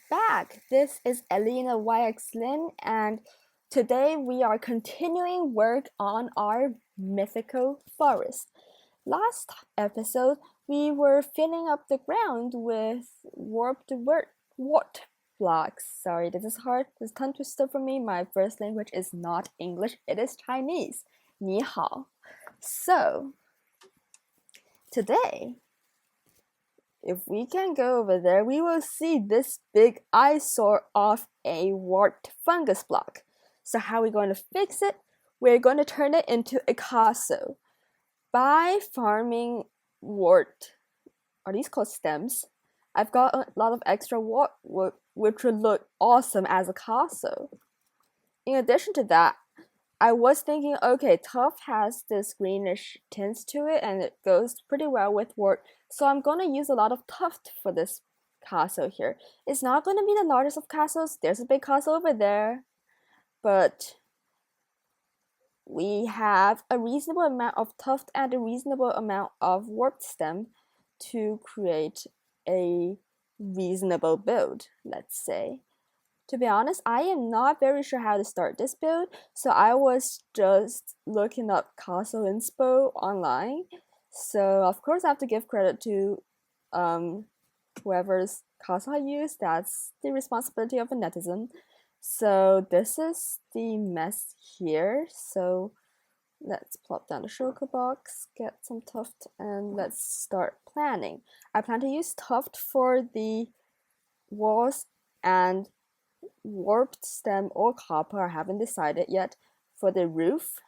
back. This is elinayxlin, and today we are continuing work on our mythical forest. Last episode, we were filling up the ground with wart blocks. Sorry, this is hard. This is tongue twister for me. My first language is not English, it is Chinese. 你好. So, today, if we can go over there, we will see this big eyesore of a wart fungus block. So how are we going to fix it? We're going to turn it into a castle by farming wart. Are these called stems? I've got a lot of extra wart which would look awesome as a castle. In addition to that, I was thinking, okay, tuff has this greenish tint to it and it goes pretty well with wart. So I'm going to use a lot of tuff for this castle here. It's not going to be the largest of castles. There's a big castle over there. But we have a reasonable amount of tuff and a reasonable amount of warp stem to create a reasonable build, let's say. To be honest, I am not very sure how to start this build, so I was just looking up castle inspo online. So of course I have to give credit to whoever's castle I use. That's the responsibility of a netizen. So this is the mess here. So let's plop down the shulker box, get some tuft, and let's start planning. I plan to use tuft for the walls and warped stem or copper. I haven't decided yet. For the roof,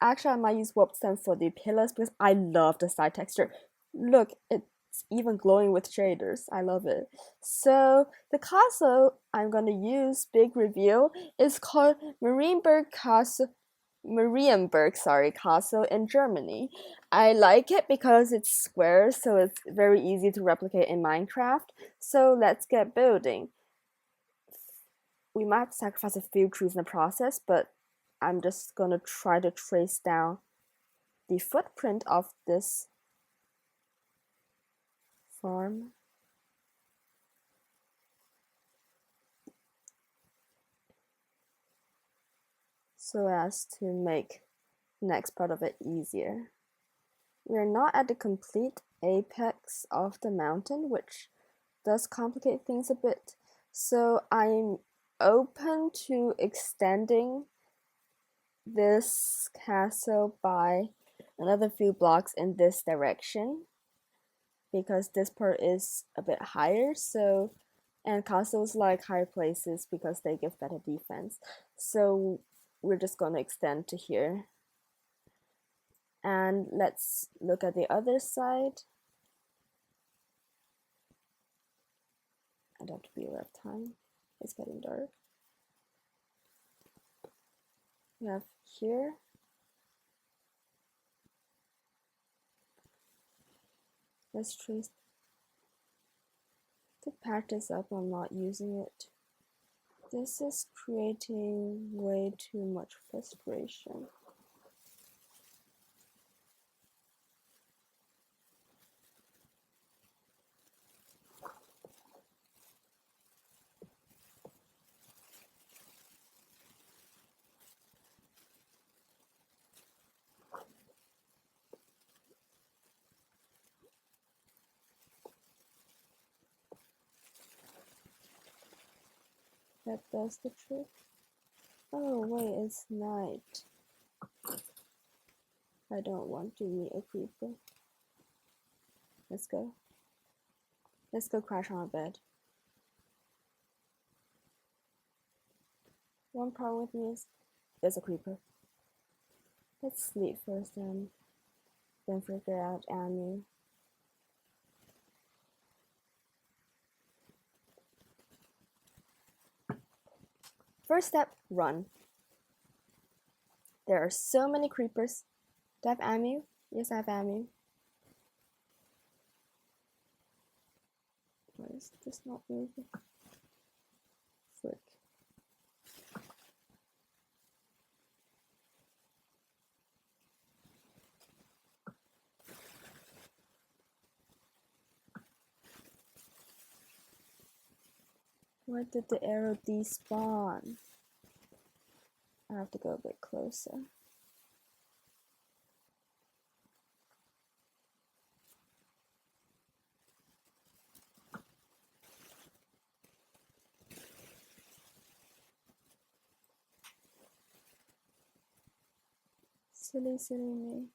actually I might use warped stem for the pillars because I love the side texture. Look, it's even glowing with shaders. I love it. So the castle I'm going to use, big reveal, is called Marienburg Castle in Germany. I like it because it's square, so it's very easy to replicate in Minecraft. So let's get building. We might sacrifice a few trees in the process, but I'm just gonna try to trace down the footprint of this farm. So as to make the next part of it easier. We're not at the complete apex of the mountain, which does complicate things a bit. So I'm open to extending this castle by another few blocks in this direction because this part is a bit higher, so and castles like higher places because they give better defense. So we're just going to extend to here. And let's look at the other side. I don't have to be aware of time. It's getting dark. We have here. Let's trace to patch this up. I'm not using it. This is creating way too much frustration. That does the trick. Oh wait, it's night. I don't want to meet a creeper. Let's go. Let's go crash on a bed. One problem with me is there's a creeper. Let's sleep first and then figure out ammo. First step, run. There are so many creepers. Do I have ammo? Yes, I have ammo. Why is this not moving? Frick. Where did the arrow despawn? I have to go a bit closer. Silly, silly me.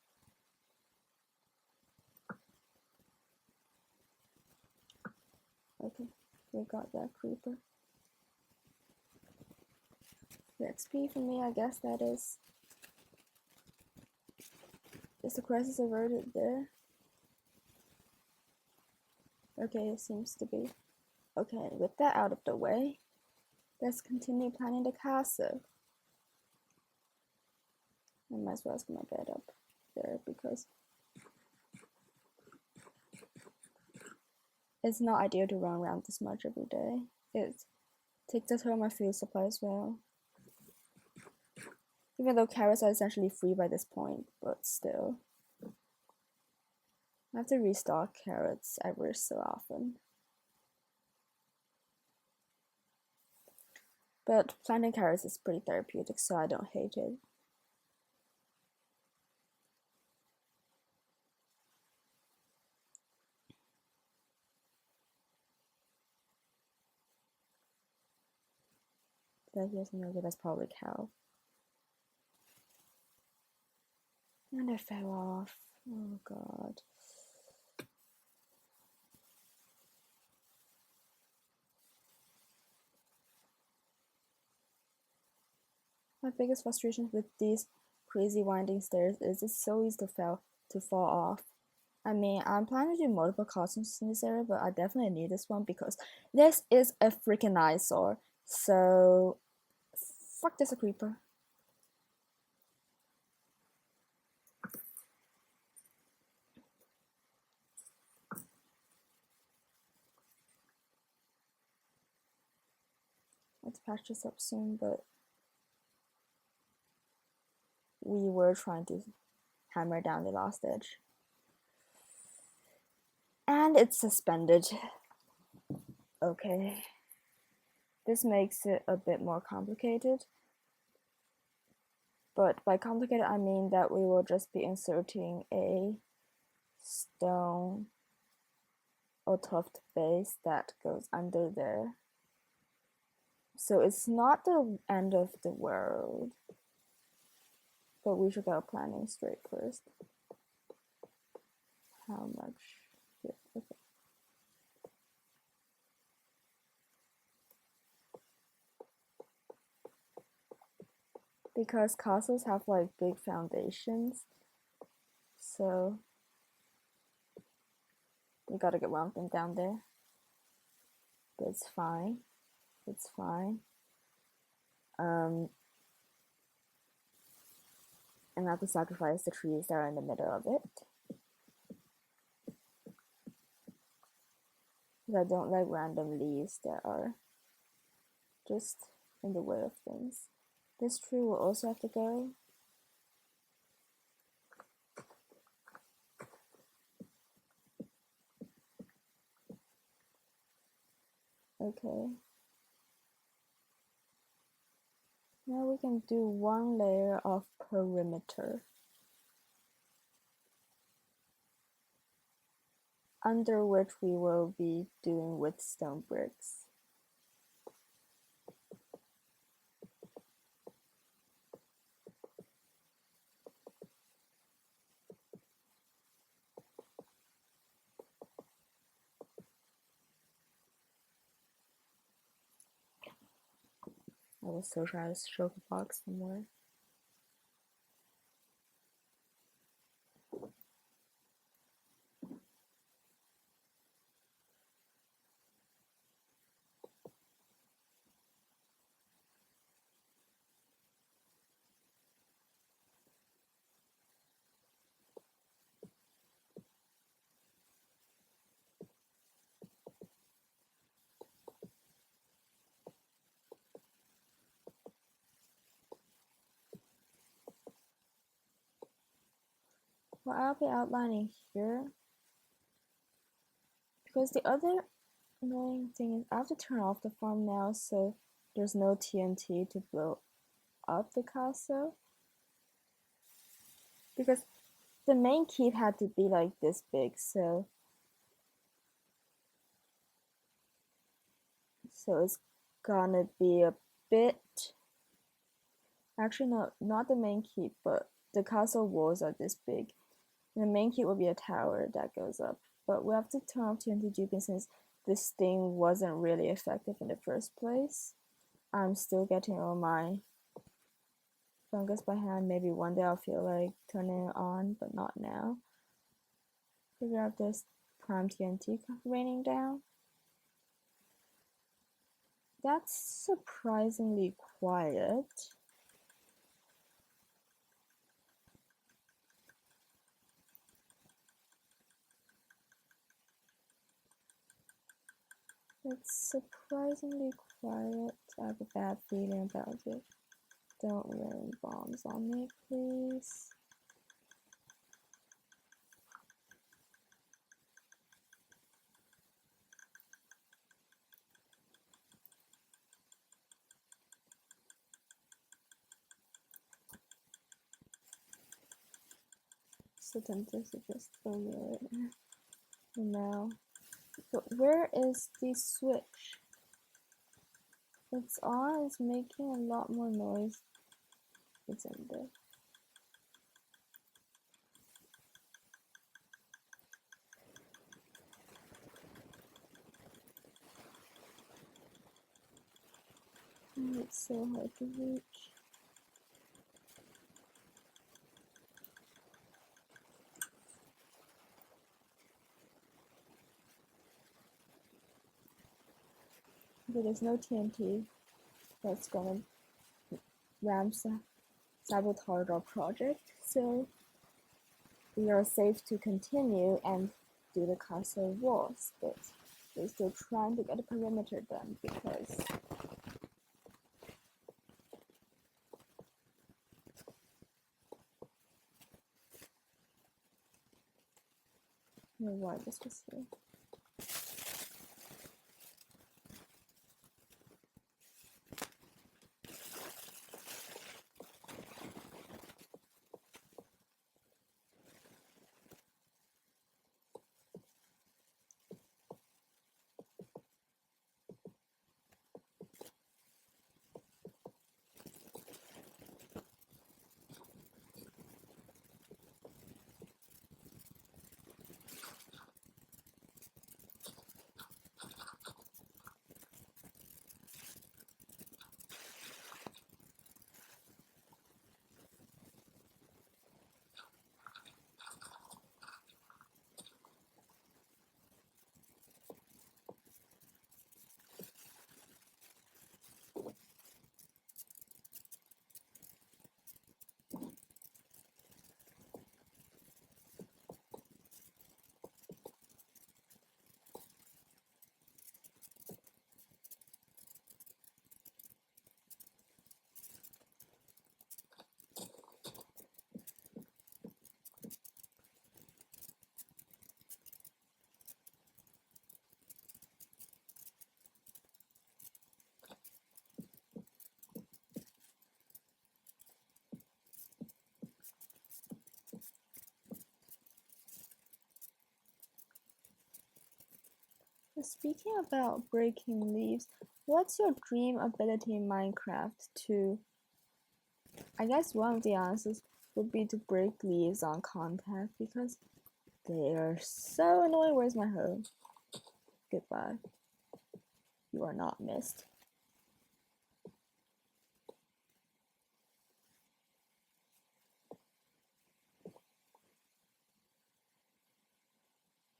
Okay, we got that creeper. The XP for me, I guess that is. Is the crisis averted there? Okay, it seems to be. Okay, with that out of the way, let's continue planning the castle. I might as well get my bed up there because it's not ideal to run around this much every day. It takes a toll on my food supply as well. Even though carrots are essentially free by this point, but still. I have to restock carrots every so often. But planting carrots is pretty therapeutic, so I don't hate it. Did I hear something? Okay, that's probably a cow. And it fell off. Oh god. My biggest frustration with these crazy winding stairs is it's so easy to fall off. I mean, I'm planning to do multiple costumes in this area, but I definitely need this one because this is a freaking eyesore. So, fuck this a creeper. Let's patch this up soon, but we were trying to hammer down the last edge. And it's suspended. Okay. This makes it a bit more complicated. But by complicated, I mean that we will just be inserting a stone or tuft base that goes under there. So it's not the end of the world. But we should go planning straight first. How much? Yeah, okay. Because castles have like big foundations, so we gotta get one thing down there. But it's fine. It's fine. And I have to sacrifice the trees that are in the middle of it. Because I don't like random leaves that are just in the way of things. This tree will also have to go. Okay. Now we can do one layer of perimeter, under which we will be doing with stone bricks. I will still try to stroke a box somewhere. Well, I'll be outlining here because the other annoying thing is I have to turn off the farm now, so there's no TNT to blow up the castle. Because the main keep had to be like this big, so it's gonna be a bit. Actually, no, not the main keep, but the castle walls are this big. And the main keep will be a tower that goes up. But we have to turn off TNT duping since this thing wasn't really effective in the first place. I'm still getting all my fungus by hand. Maybe one day I'll feel like turning it on, but not now. Figure out this prime TNT raining down. That's surprisingly quiet. It's surprisingly quiet. I have a bad feeling about it. Don't rain bombs on me, please. So tempted to just throw it now. But where is the switch? It's on, it's making a lot more noise. It's in there. Oh, it's so hard to reach. But there's no TNT that's gonna sabotage our project, so we are safe to continue and do the castle walls, but we're still trying to get the perimeter done because no, why this was here. Speaking about breaking leaves, what's your dream ability in Minecraft to, I guess one of the answers would be to break leaves on contact because they are so annoying. Where's my hoe? Goodbye. You are not missed.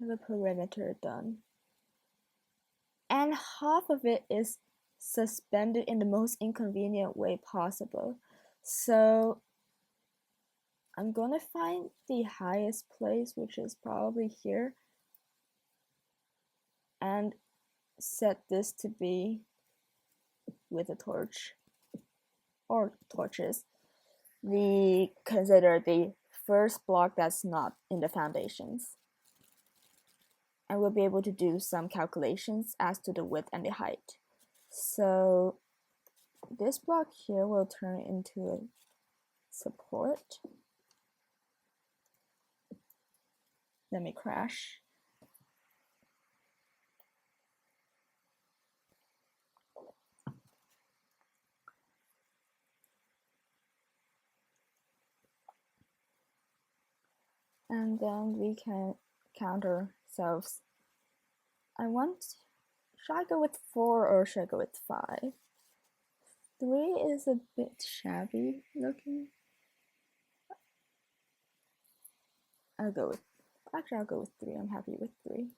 The perimeter done. And half of it is suspended in the most inconvenient way possible. So I'm gonna find the highest place, which is probably here, and set this to be with a torch or torches. Consider the first block that's not in the foundations. and we'll be able to do some calculations as to the width and the height. So this block here will turn into a support. Let me crash. And then we can count ourselves. Should I go with 4 or should I go with 5? 3 is a bit shabby looking. I'll go with 3. I'm happy with 3.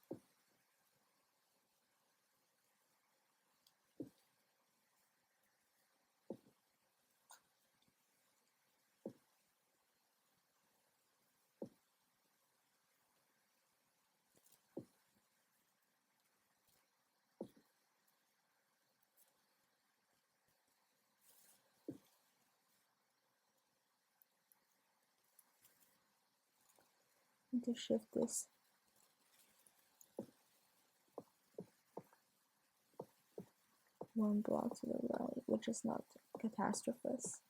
Need to shift this one block to the right, which is not catastrophous.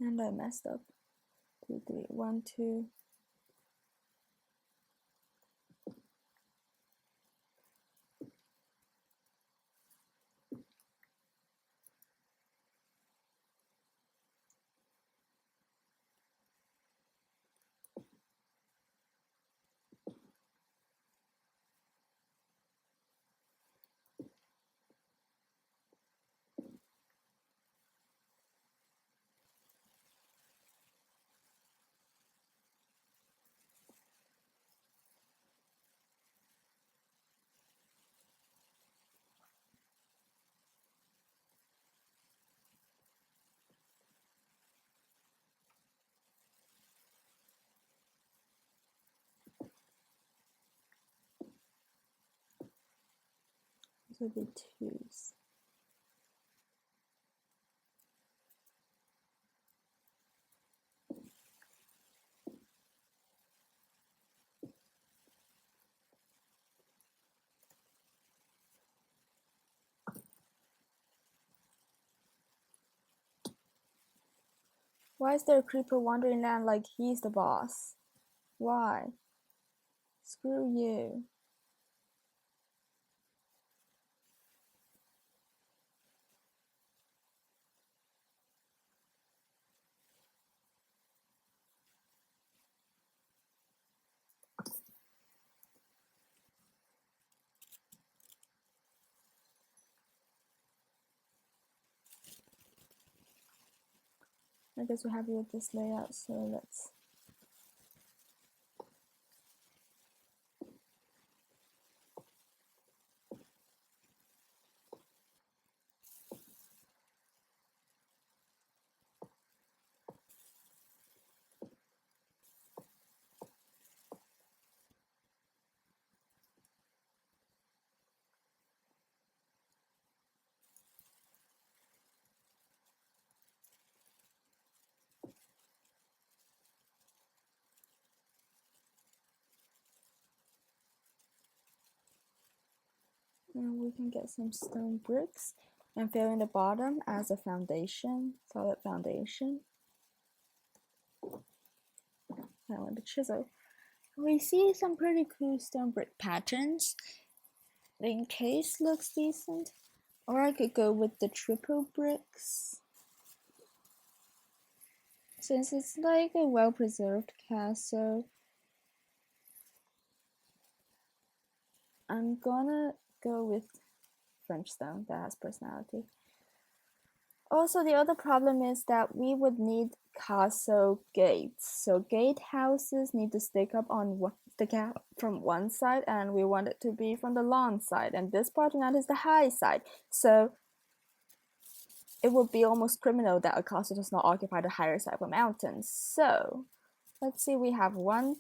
And I messed up. 2, 3, 1, 2. These will be 2s. Why is there a creeper wandering around like he's the boss? Why? Screw you. I guess we're happy with this layout, so let's and we can get some stone bricks and fill in the bottom as a foundation, solid foundation. I want the chisel. We see some pretty cool stone brick patterns. The encase looks decent, or I could go with the triple bricks. Since it's like a well-preserved castle, I'm gonna go with French stone that has personality. Also, the other problem is that we would need castle gates. So gatehouses need to stick up from one side, and we want it to be from the long side. And this part of that is the high side. So it would be almost criminal that a castle does not occupy the higher side of a mountain. So let's see, we have 1,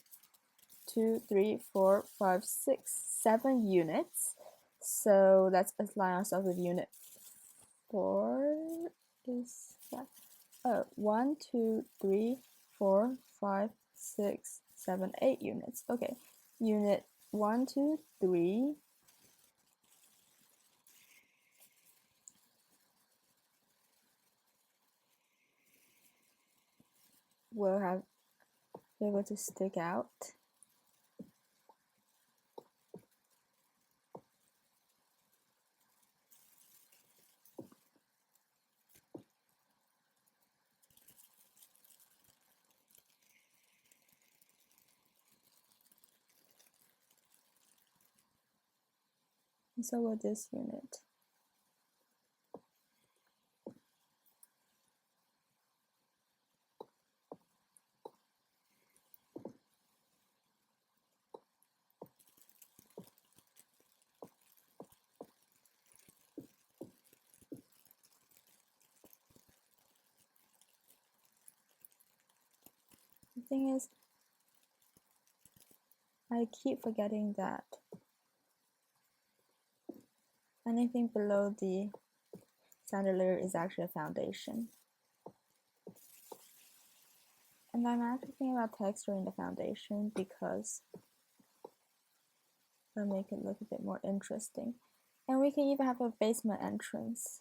2, 3, 4, 5, 6, 7 units. So let's align ourselves with unit 4. Is that? Oh, 1, 2, 3, 4, 5, 6, 7, 8 units. Okay, unit 1, 2, 3. Will have be able to stick out. And so will this unit. The thing is, I keep forgetting that anything below the center layer is actually a foundation. And I'm actually thinking about texturing the foundation because it'll make it look a bit more interesting. And we can even have a basement entrance.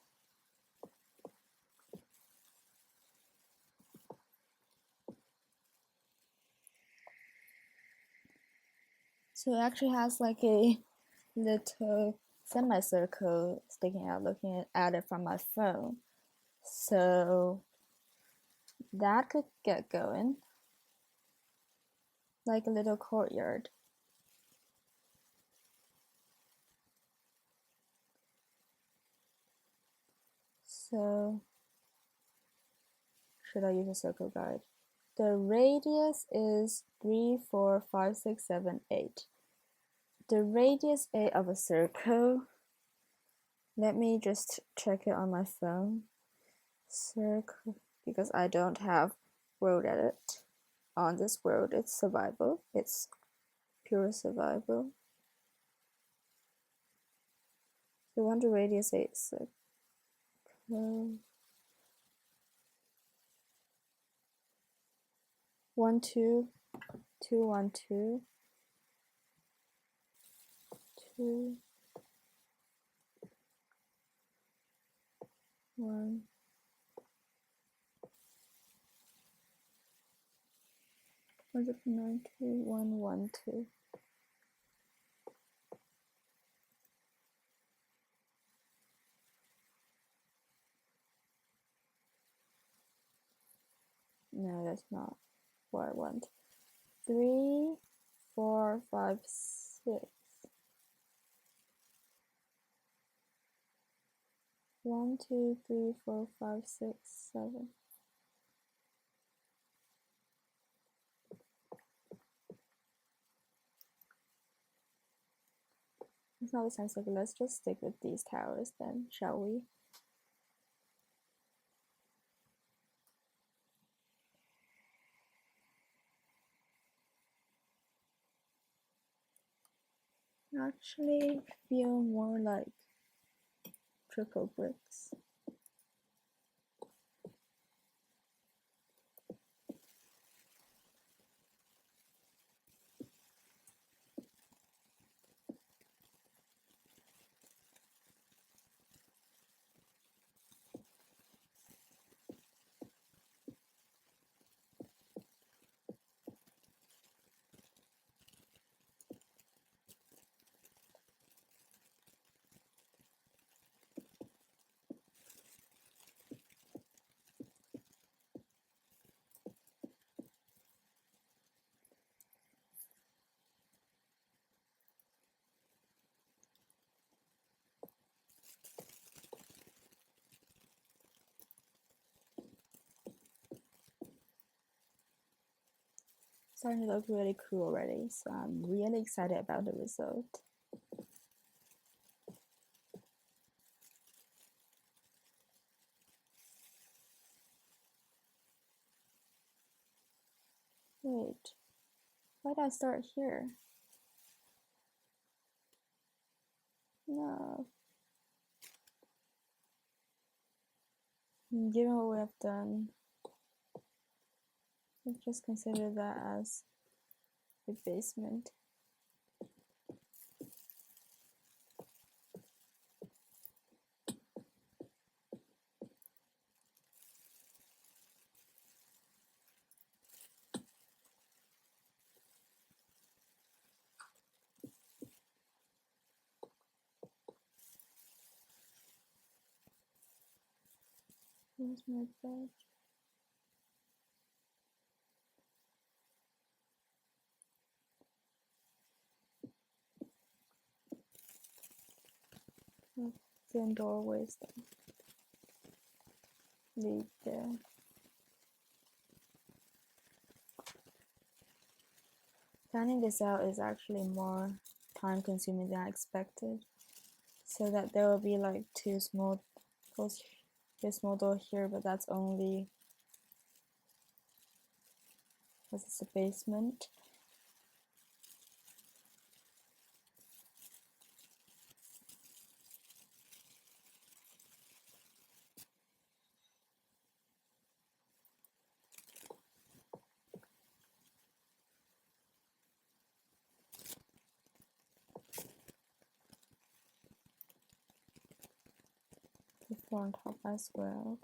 So it actually has like a little semicircle sticking out looking at it from my phone. So that could get going. Like a little courtyard. So should I use a circle guide? The radius is 3, 4, 5, 6, 7, 8. The radius 8 of a circle. Let me just check it on my phone. Circle, because I don't have world edit on this world. It's survival. It's pure survival. So 1 to radius 8 circle. 1, 2, 2, 1, 2, 2, 1. Was it 9, 2, 1, 1, 2? No, that's not what I want. 3, 4, 5, 6. 1, 2, 3, 4, 5, 6, 7. It's not the same circle. Let's just stick with these towers then, shall we? Actually feel more like triple bricks. Starting to look really cool already, so I'm really excited about the result. Wait. Why did I start here? No. Given what we have done, let's just consider that as a basement. Where's my bed? Thin doorways that lead there. Planning this out is actually more time consuming than I expected. So that there will be like two small doors, a small door here, but that's only because it's a basement. The floor on top as well.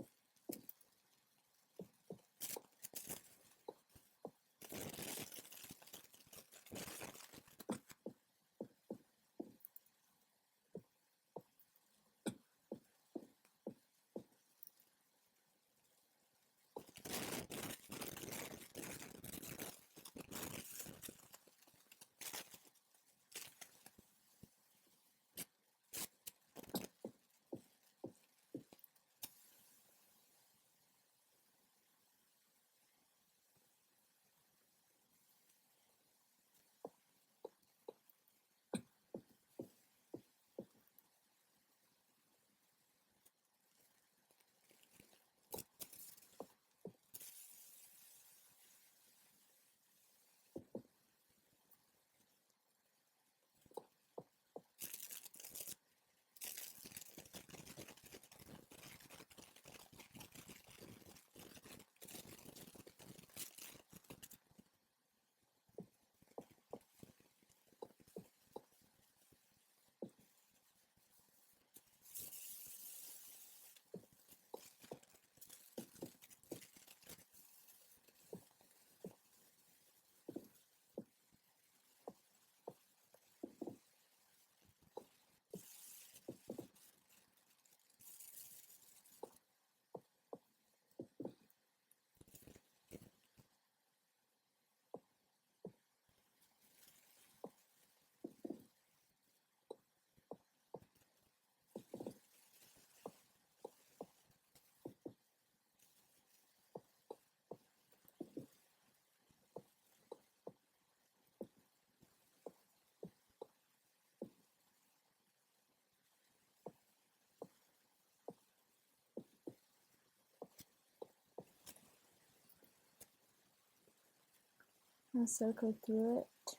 I'll circle through it.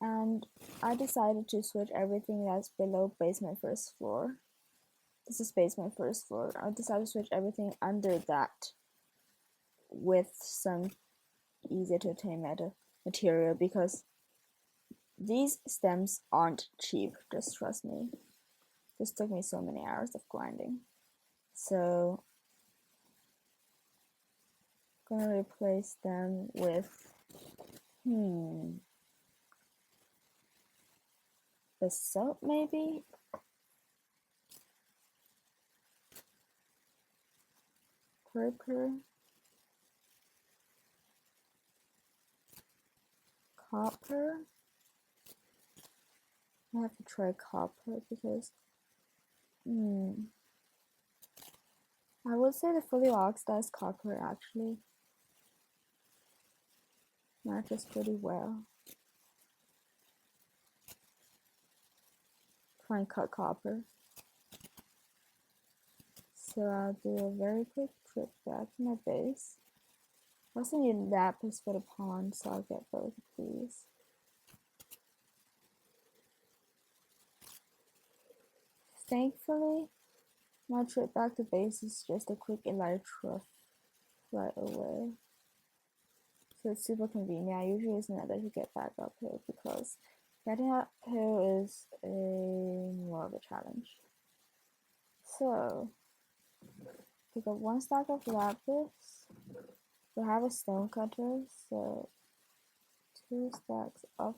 And I decided to switch everything that's below basement first floor. This is basement first floor. I decided to switch everything under that with some easy to attain material because these stems aren't cheap, just trust me. This took me so many hours of grinding. So I'm gonna replace them with the soap maybe? Purple. Copper. I have to try copper because I would say the fully oxidized copper actually matches pretty well. Try and cut copper. So I'll do a very quick trip back to my base. I also need lapis for the pond, so I'll get both of these. Thankfully, my trip back to base is just a quick elytra right away. So it's super convenient. I usually use nether to get back uphill because getting uphill is more of a challenge. So, pick up 1 stack of lapis. We have a stone cutter, so 2 stacks of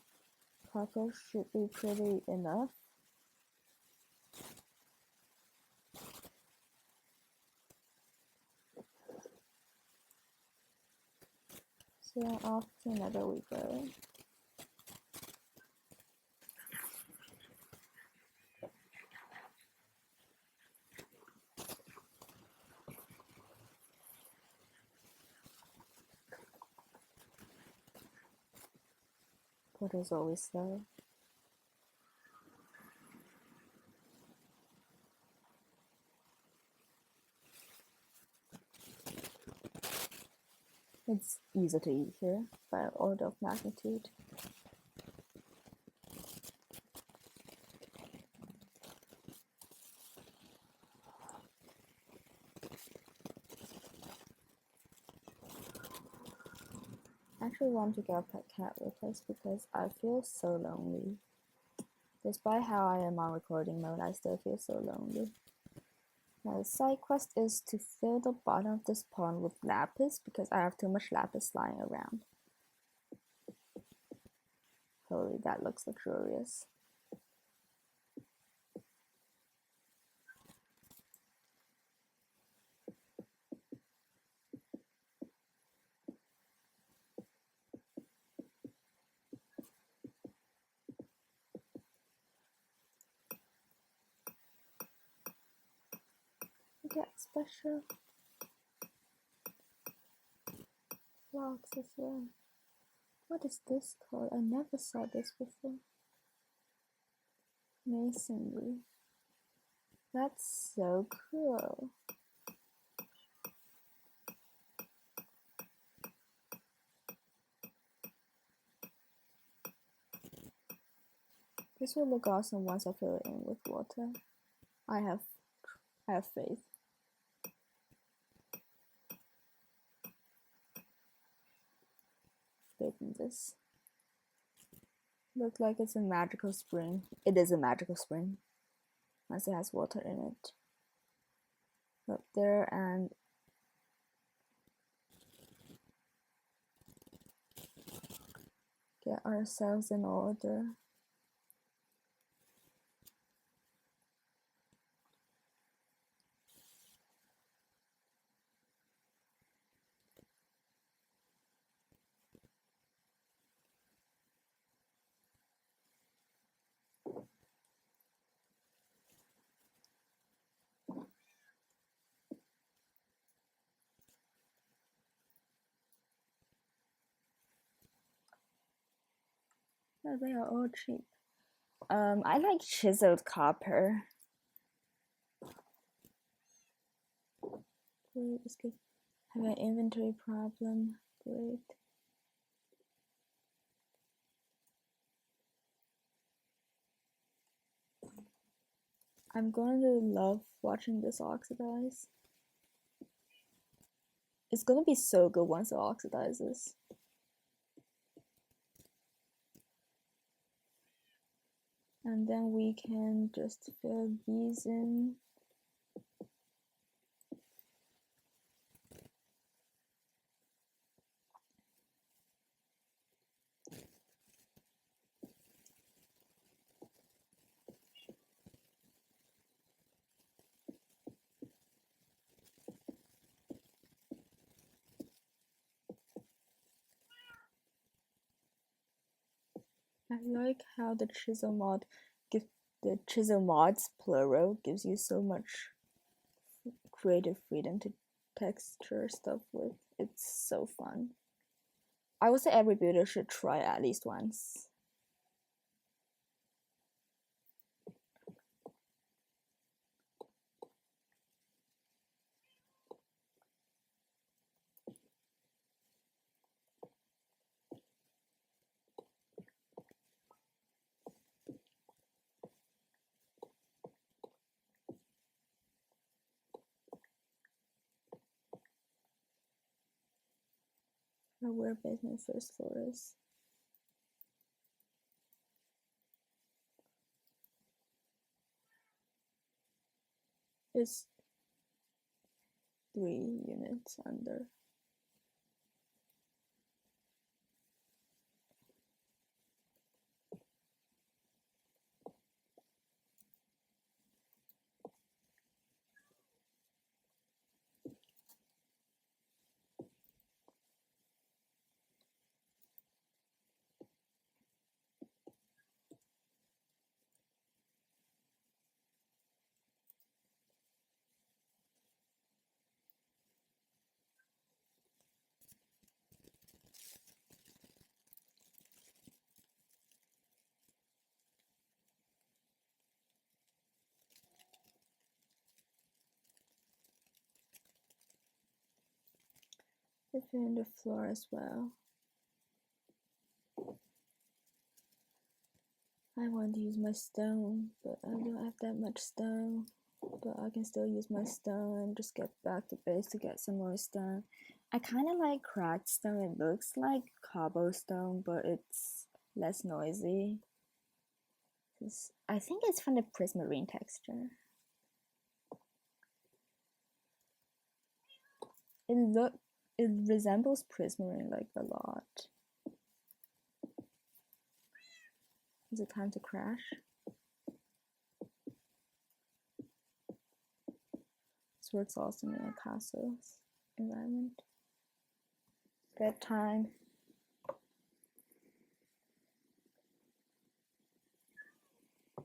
copper should be pretty enough. So off to another we go. But as always though. It's easy to eat here by order of magnitude. I actually want to get a pet cat with us because I feel so lonely. Despite how I am on recording mode, I still feel so lonely. My side quest is to fill the bottom of this pond with lapis because I have too much lapis lying around. Holy, that looks luxurious. Get special blocks as well. What is this called? I never saw this before. Masonry. That's so cool. This will look awesome once I fill it in with water. I have faith. Faith in this. Looks like it's a magical spring. It is a magical spring. Once it has water in it. Up there and get ourselves in order. Oh, they are all cheap. I like chiseled copper. Great, this could have an inventory problem. Great. I'm going to love watching this oxidize. It's gonna be so good once it oxidizes. And then we can just fill these in. I like how the chisel mod the chisel mods plural gives you so much creative freedom to texture stuff with. It's so fun. I would say every builder should try at least once. Where basement first floor is. It's 3 units under. In the floor as well. I want to use my stone, but I don't have that much stone. But I can still use my stone and just get back to base to get some more stone. I kind of like cracked stone. It looks like cobblestone, but it's less noisy. I think it's from the prismarine texture. It resembles prismarine like a lot. Is it time to crash? This works also in a castle's environment. Bedtime. I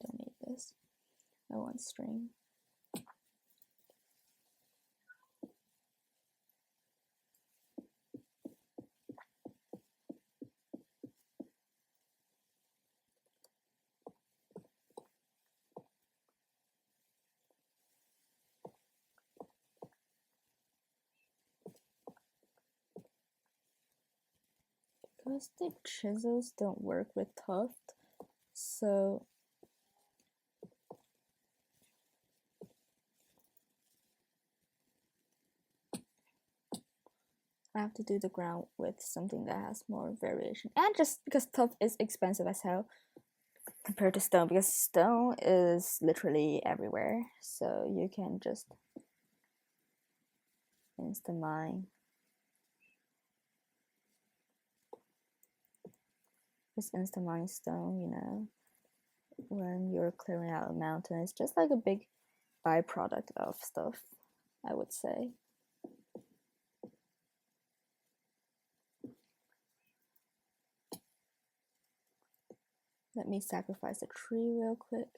don't need this. I want string. Because the chisels don't work with tuff, so I have to do the ground with something that has more variation. And just because tuff is expensive as hell compared to stone, because stone is literally everywhere, so you can just insta mine. Just insta mine stone, you know, when you're clearing out a mountain. It's just like a big byproduct of stuff, I would say. Let me sacrifice a tree real quick.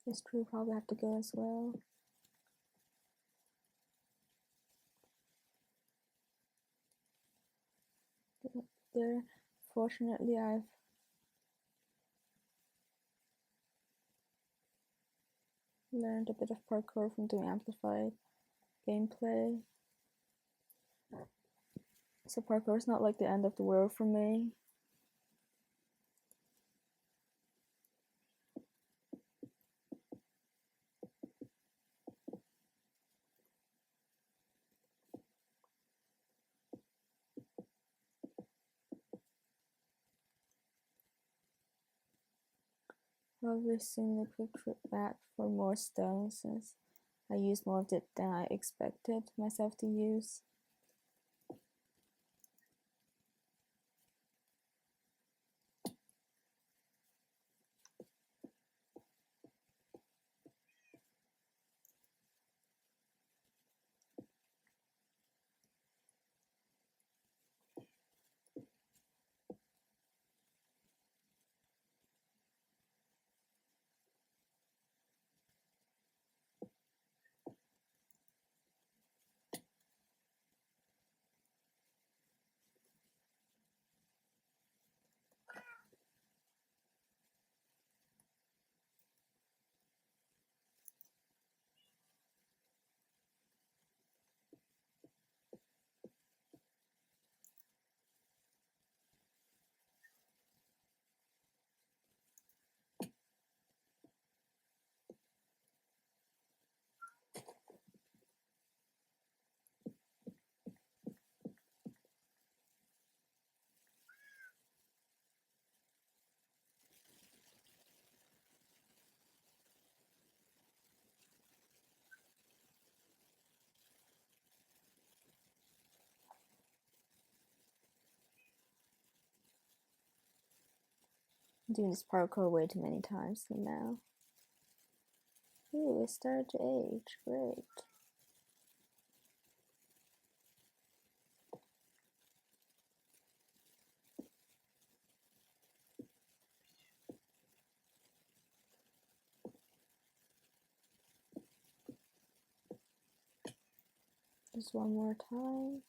This tree will probably have to go as well. There, fortunately, I've learned a bit of parkour from doing amplified gameplay. So parkour is not like the end of the world for me. Probably soon a quick trip back for more stone since I used more of it than I expected myself to use. I'm doing this parkour way too many times now. Ooh, it started to age. Great. Just one more time.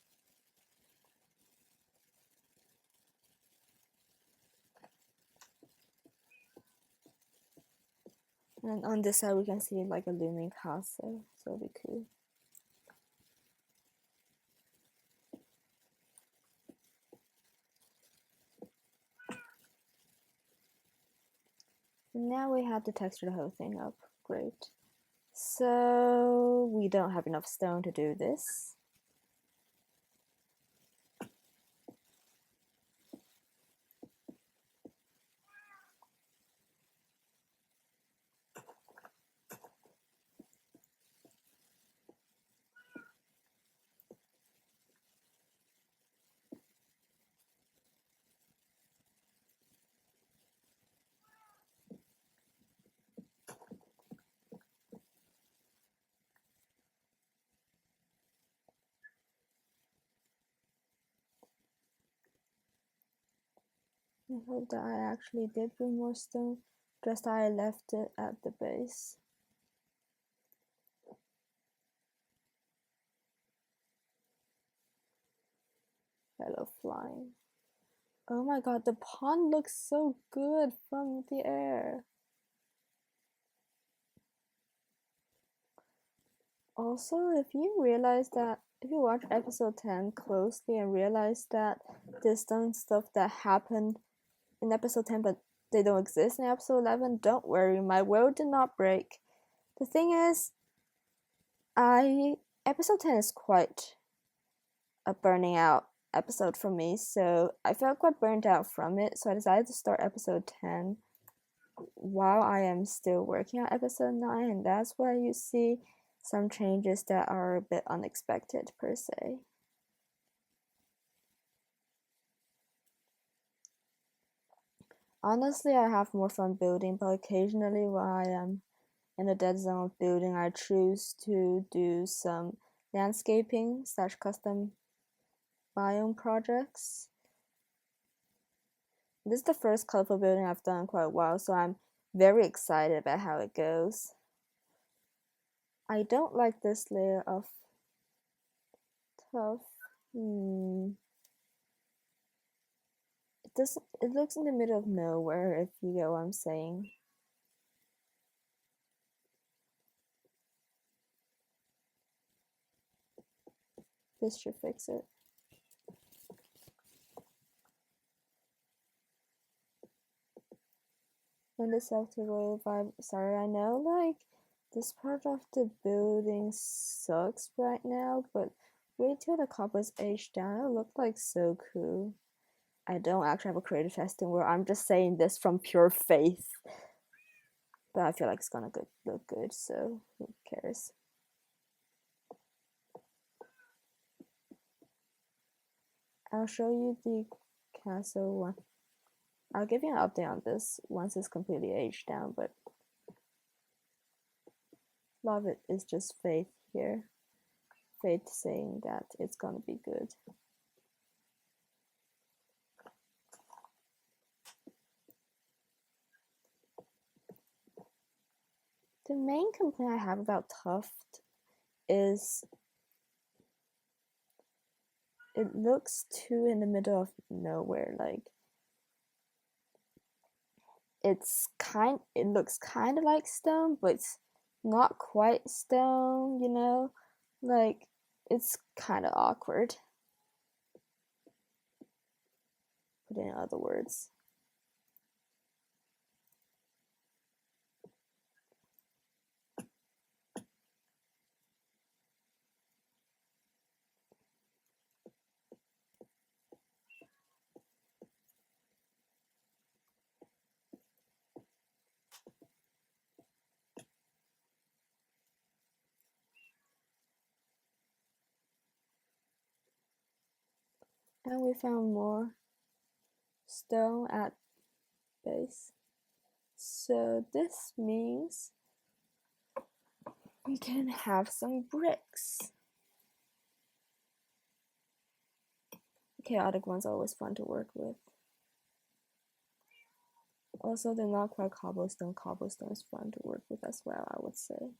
And on this side we can see like a looming castle, so it'll be cool. And now we have to texture the whole thing up. Great. So we don't have enough stone to do this. I hope that I actually did bring more stone, just I left it at the base. Hello, flying. Oh my god, the pond looks so good from the air. Also, if you realize that, if you watch episode 10 closely and realize that there's some stuff that happened in episode 10 but they don't exist in episode 11, don't worry, my world did not break. The thing is, episode 10 is quite a burning out episode for me, so I felt quite burnt out from it, so I decided to start episode 10 while I am still working on episode 9, and that's why you see some changes that are a bit unexpected per se. Honestly, I have more fun building, but occasionally while I am in the dead zone of building, I choose to do some landscaping / custom biome projects. This is the first colorful building I've done in quite a while, so I'm very excited about how it goes. I don't like this layer of tuff. It looks in the middle of nowhere, if you get what I'm saying. This should fix it. And the self-to vibe. Sorry, I know like this part of the building sucks right now, but wait till the copper's aged down. It'll look like so cool. I don't actually have a creative testing where I'm just saying this from pure faith. But I feel like it's gonna look good, so who cares? I'll show you the castle one. I'll give you an update on this once it's completely aged down, but a lot of it is just faith here. Faith saying that it's gonna be good. The main complaint I have about Tuft is it looks too in the middle of nowhere. Like it looks kind of like stone, but it's not quite stone, you know? Like it's kind of awkward. Put in other words. And we found more stone at base. So this means we can have some bricks. Chaotic ones are always fun to work with. Also, they're not quite cobblestone. Cobblestone is fun to work with as well, I would say.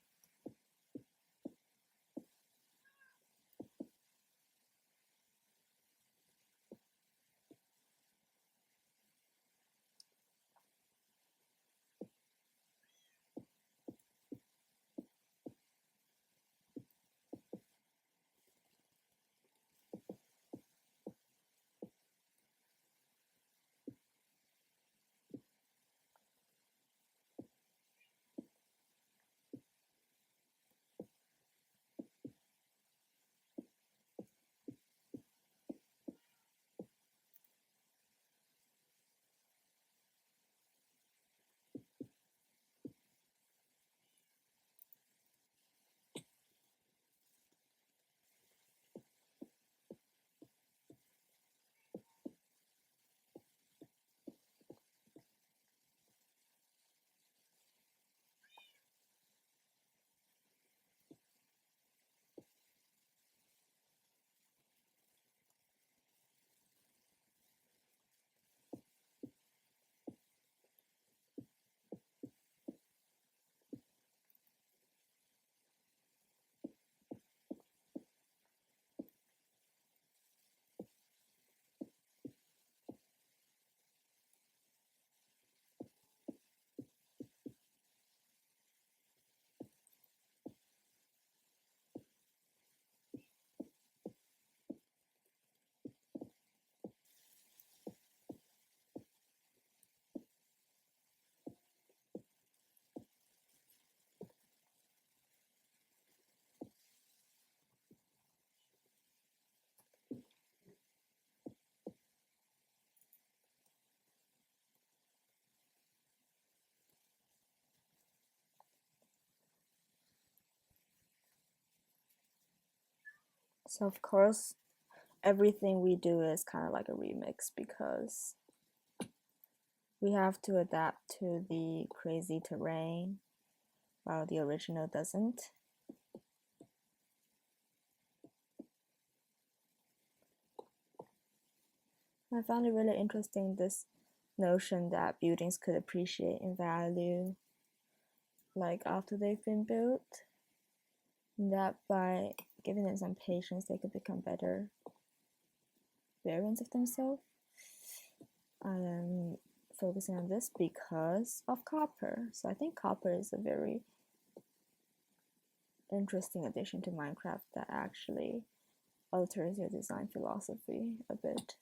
So of course, everything we do is kind of like a remix because we have to adapt to the crazy terrain while the original doesn't. I found it really interesting, this notion that buildings could appreciate in value like after they've been built, and that by giving them some patience they could become better variants of themselves. I am focusing on this because of copper. So I think copper is a very interesting addition to Minecraft that actually alters your design philosophy a bit.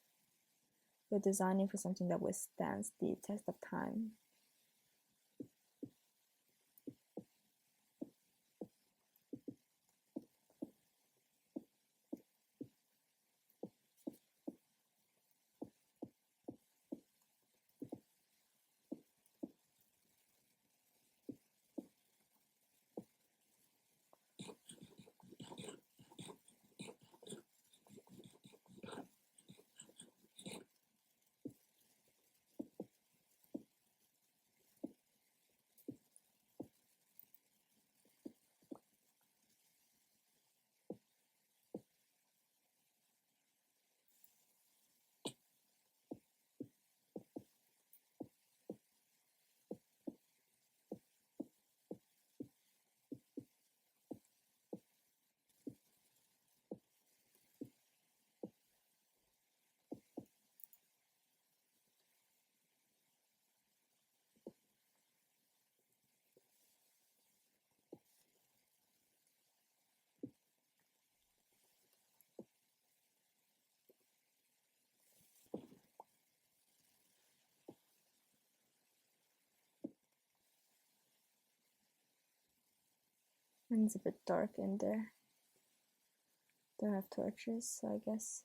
You're designing for something that withstands the test of time. And it's a bit dark in there. Don't have torches, so I guess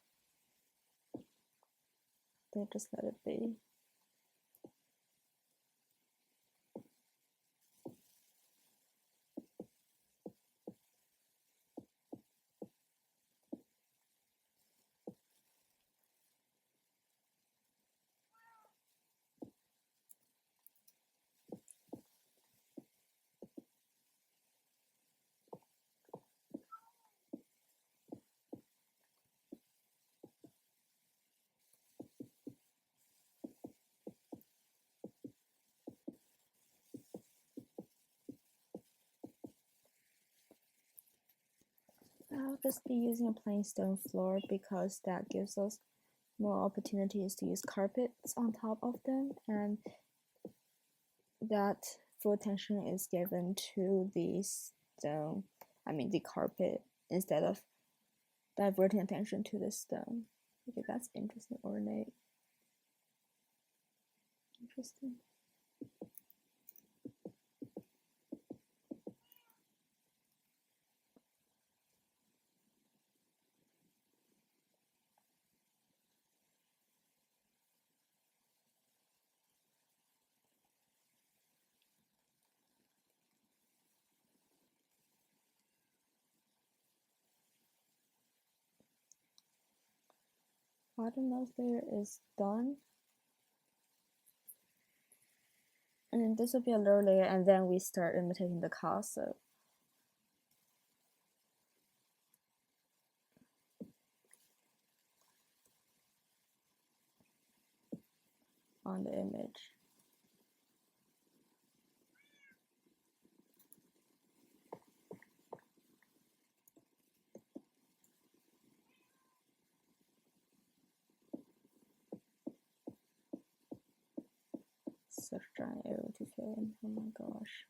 they just let it be. I'll just be using a plain stone floor because that gives us more opportunities to use carpets on top of them, and that full attention is given to the stone, the carpet, instead of diverting attention to the stone. Okay, that's interesting, ornate. Interesting. Bottommost layer is done. And then this will be a lower layer, and then we start imitating the castle. On the image. Such a giant area to fill in, oh my gosh.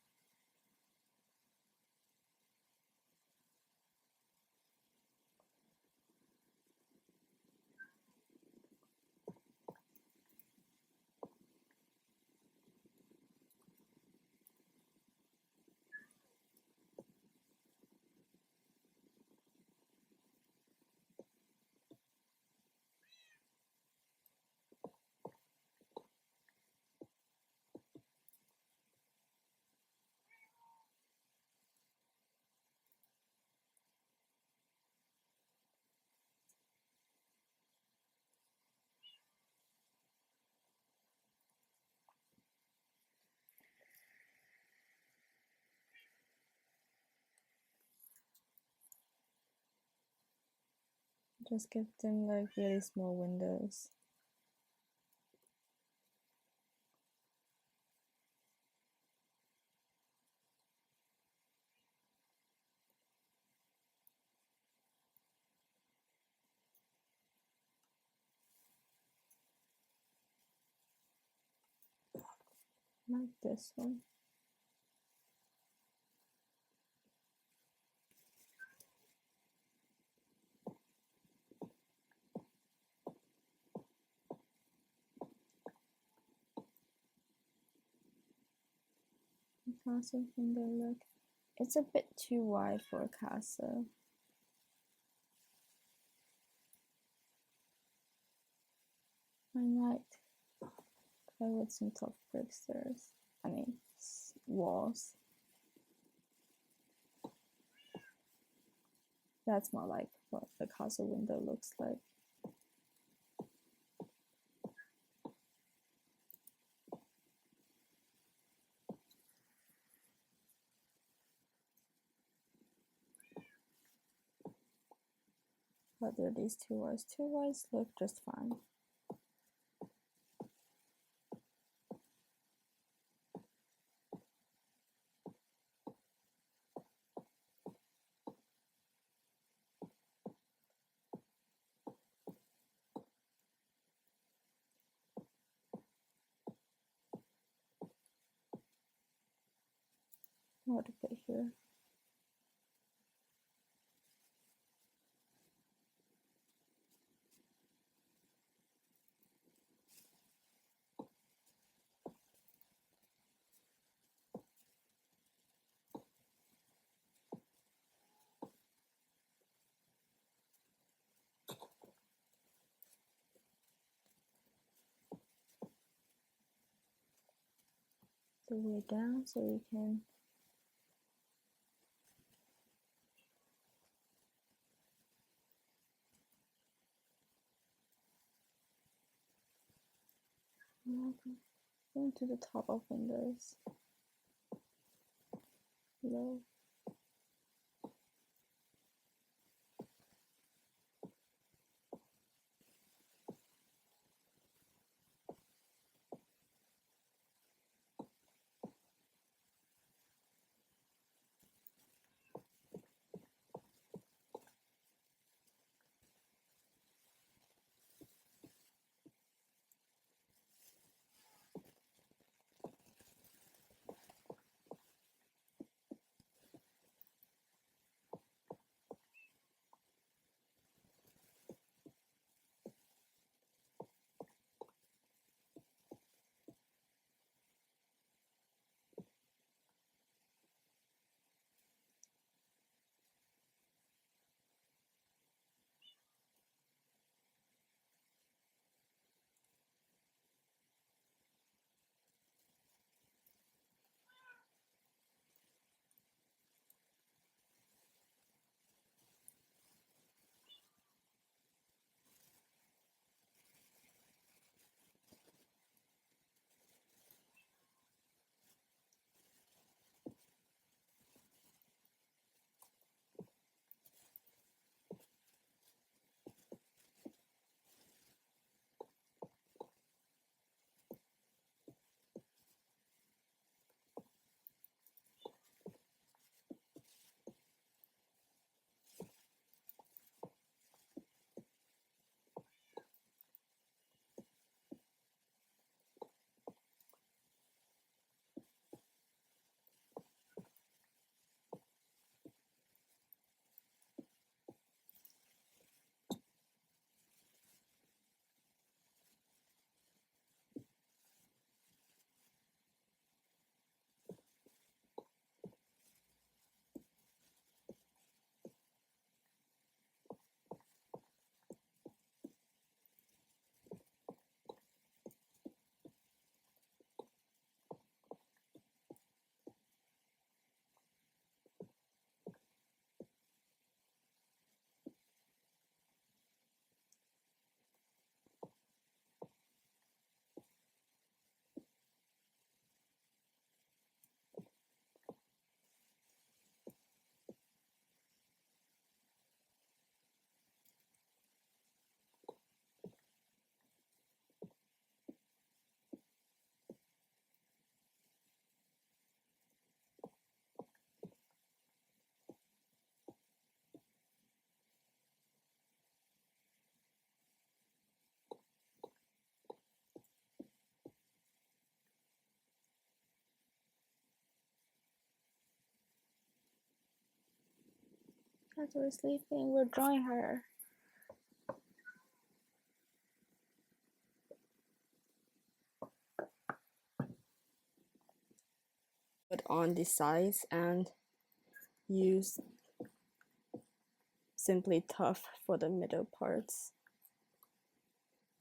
Just give them like really small windows. Like this one. Castle window look. It's a bit too wide for a castle. I might play with some tough brick stairs. Walls. That's more like what the castle window looks like. But there are these two wires. Two wires look just fine. What to put here? The way down so we can go to the top of windows. Low. We're sleeping. We're drawing her. Put on the sides and use simply tuff for the middle parts.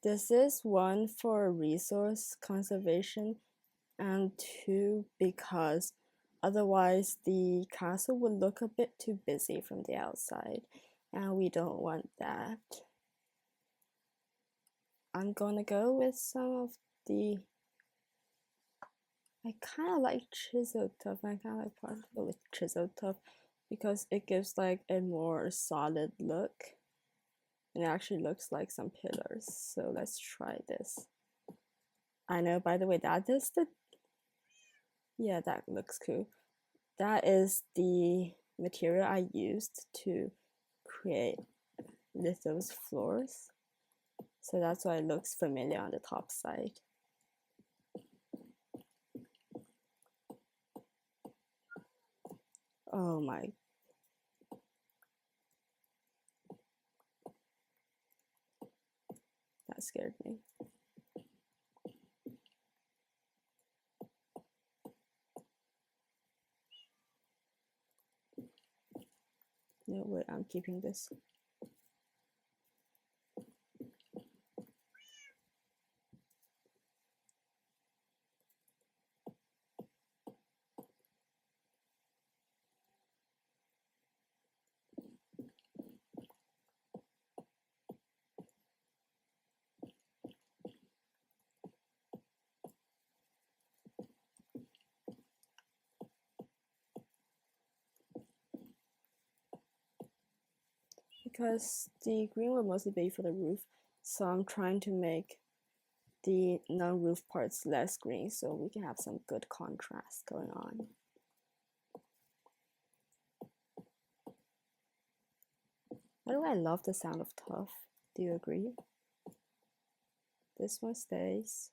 This is one for resource conservation and two because otherwise the castle would look a bit too busy from the outside and we don't want that. I'm gonna go with some of the, I kind of like chiseled tuff. I kind of like particle with chiseled tuff because it gives like a more solid look and it actually looks like some pillars. So let's try this. I know, by the way, that is the, yeah, that looks cool. That is the material I used to create those floors. So that's why it looks familiar on the top side. Oh my. That scared me. No, wait, I'm keeping this. Because the green will mostly be for the roof, so I'm trying to make the non-roof parts less green so we can have some good contrast going on. By the way, I love the sound of tuff. Do you agree? This one stays.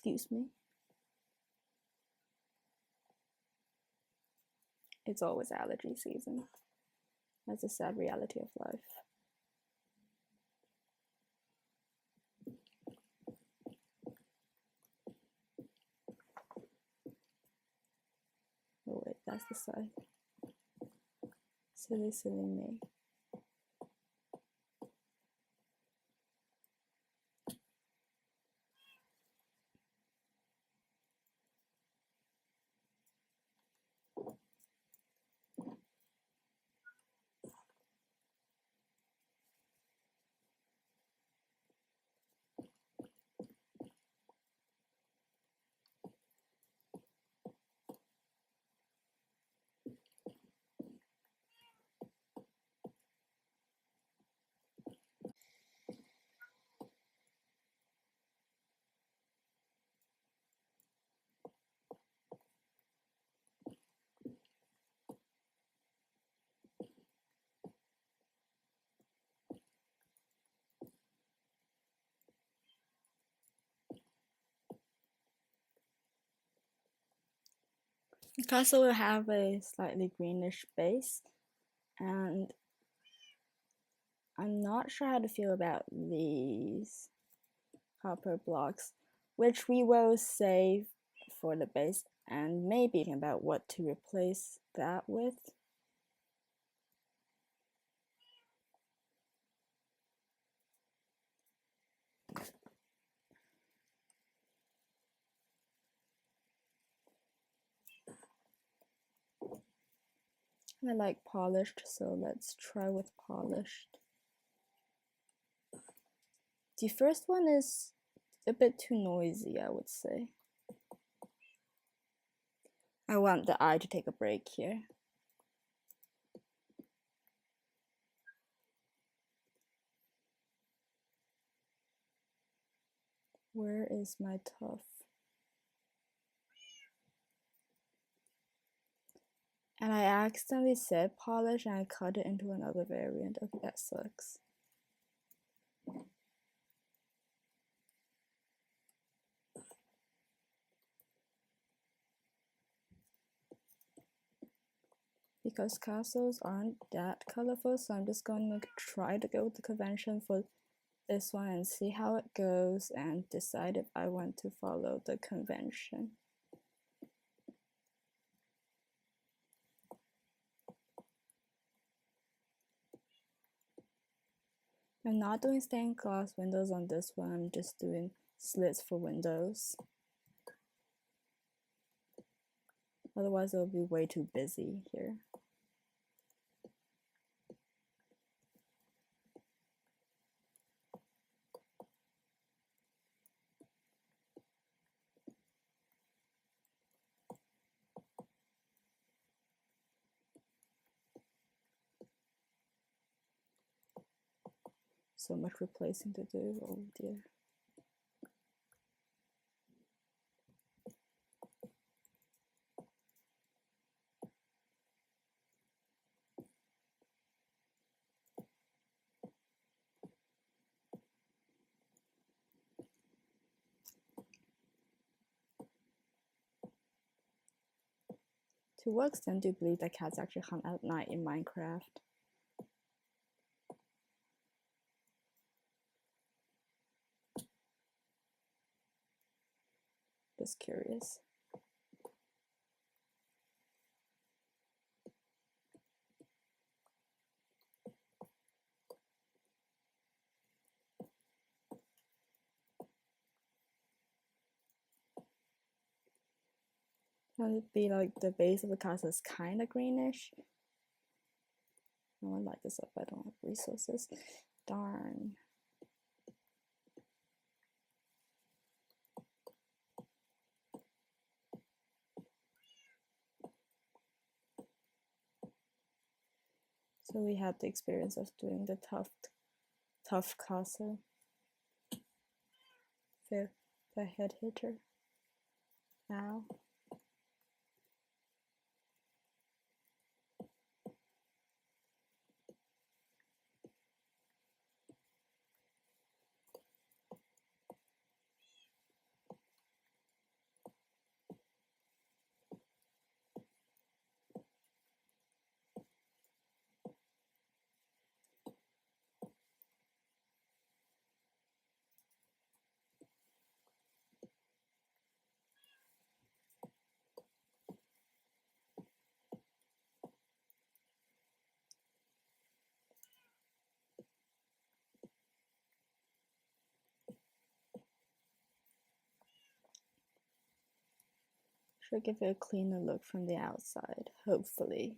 Excuse me. It's always allergy season. That's a sad reality of life. Oh wait, that's the side. Silly, silly me. The castle will have a slightly greenish base, and I'm not sure how to feel about these copper blocks, which we will save for the base, and maybe think about what to replace that with. I like polished, so let's try with polished. The first one is a bit too noisy, I would say. I want the eye to take a break here. Where is my tuff? And I accidentally said polish and I cut it into another variant. Okay, that sucks. Because castles aren't that colorful, so I'm just going to try to go with the convention for this one and see how it goes and decide if I want to follow the convention. I'm not doing stained glass windows on this one, I'm just doing slits for windows. Otherwise it'll be way too busy here. So much replacing to do, oh dear. To what extent do you believe that cats actually hunt at night in Minecraft? Just curious. Would it be like the base of the castle is kind of greenish? I want to light this up, I don't have resources. Darn. So we had the experience of doing the tuff castle. The head hitter. Ow. Should give it a cleaner look from the outside, hopefully.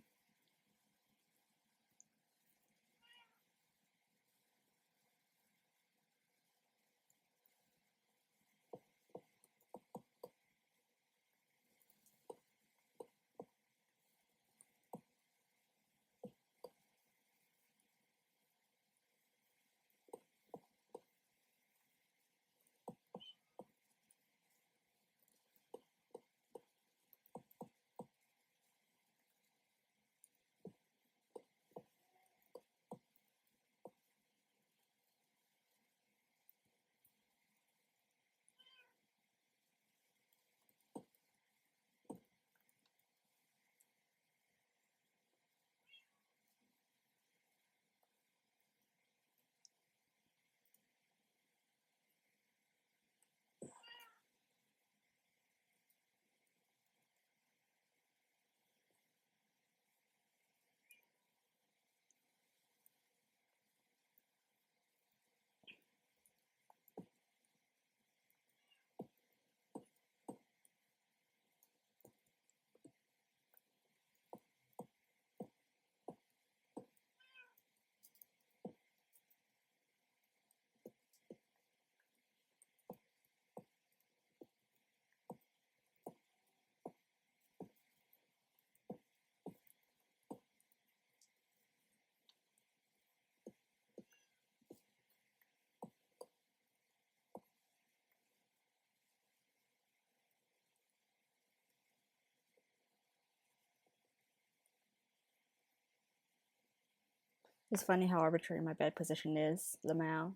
It's funny how arbitrary my bed position is, Lamau.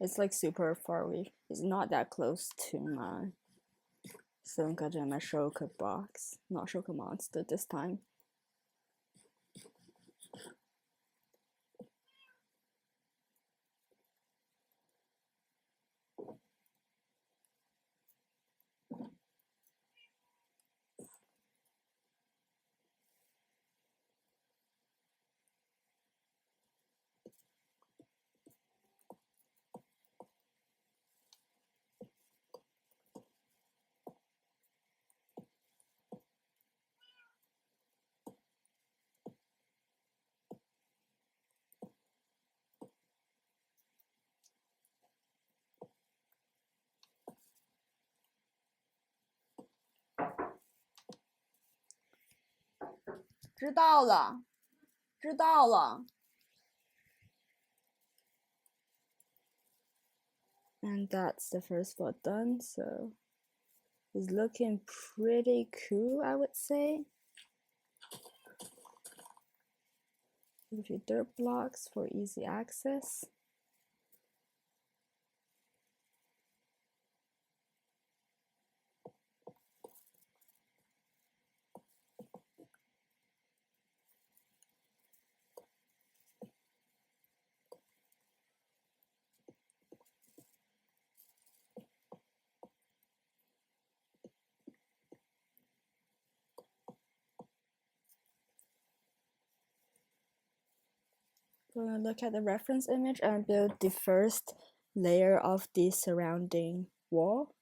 It's like super far away. It's not that close to my Sunka and my Shoka box. Not Shoka monster this time. 知道了，知道了。And that's the first floor done, so it's looking pretty cool, I would say. A few dirt blocks for easy access. Gonna look at the reference image and build the first layer of the surrounding wall.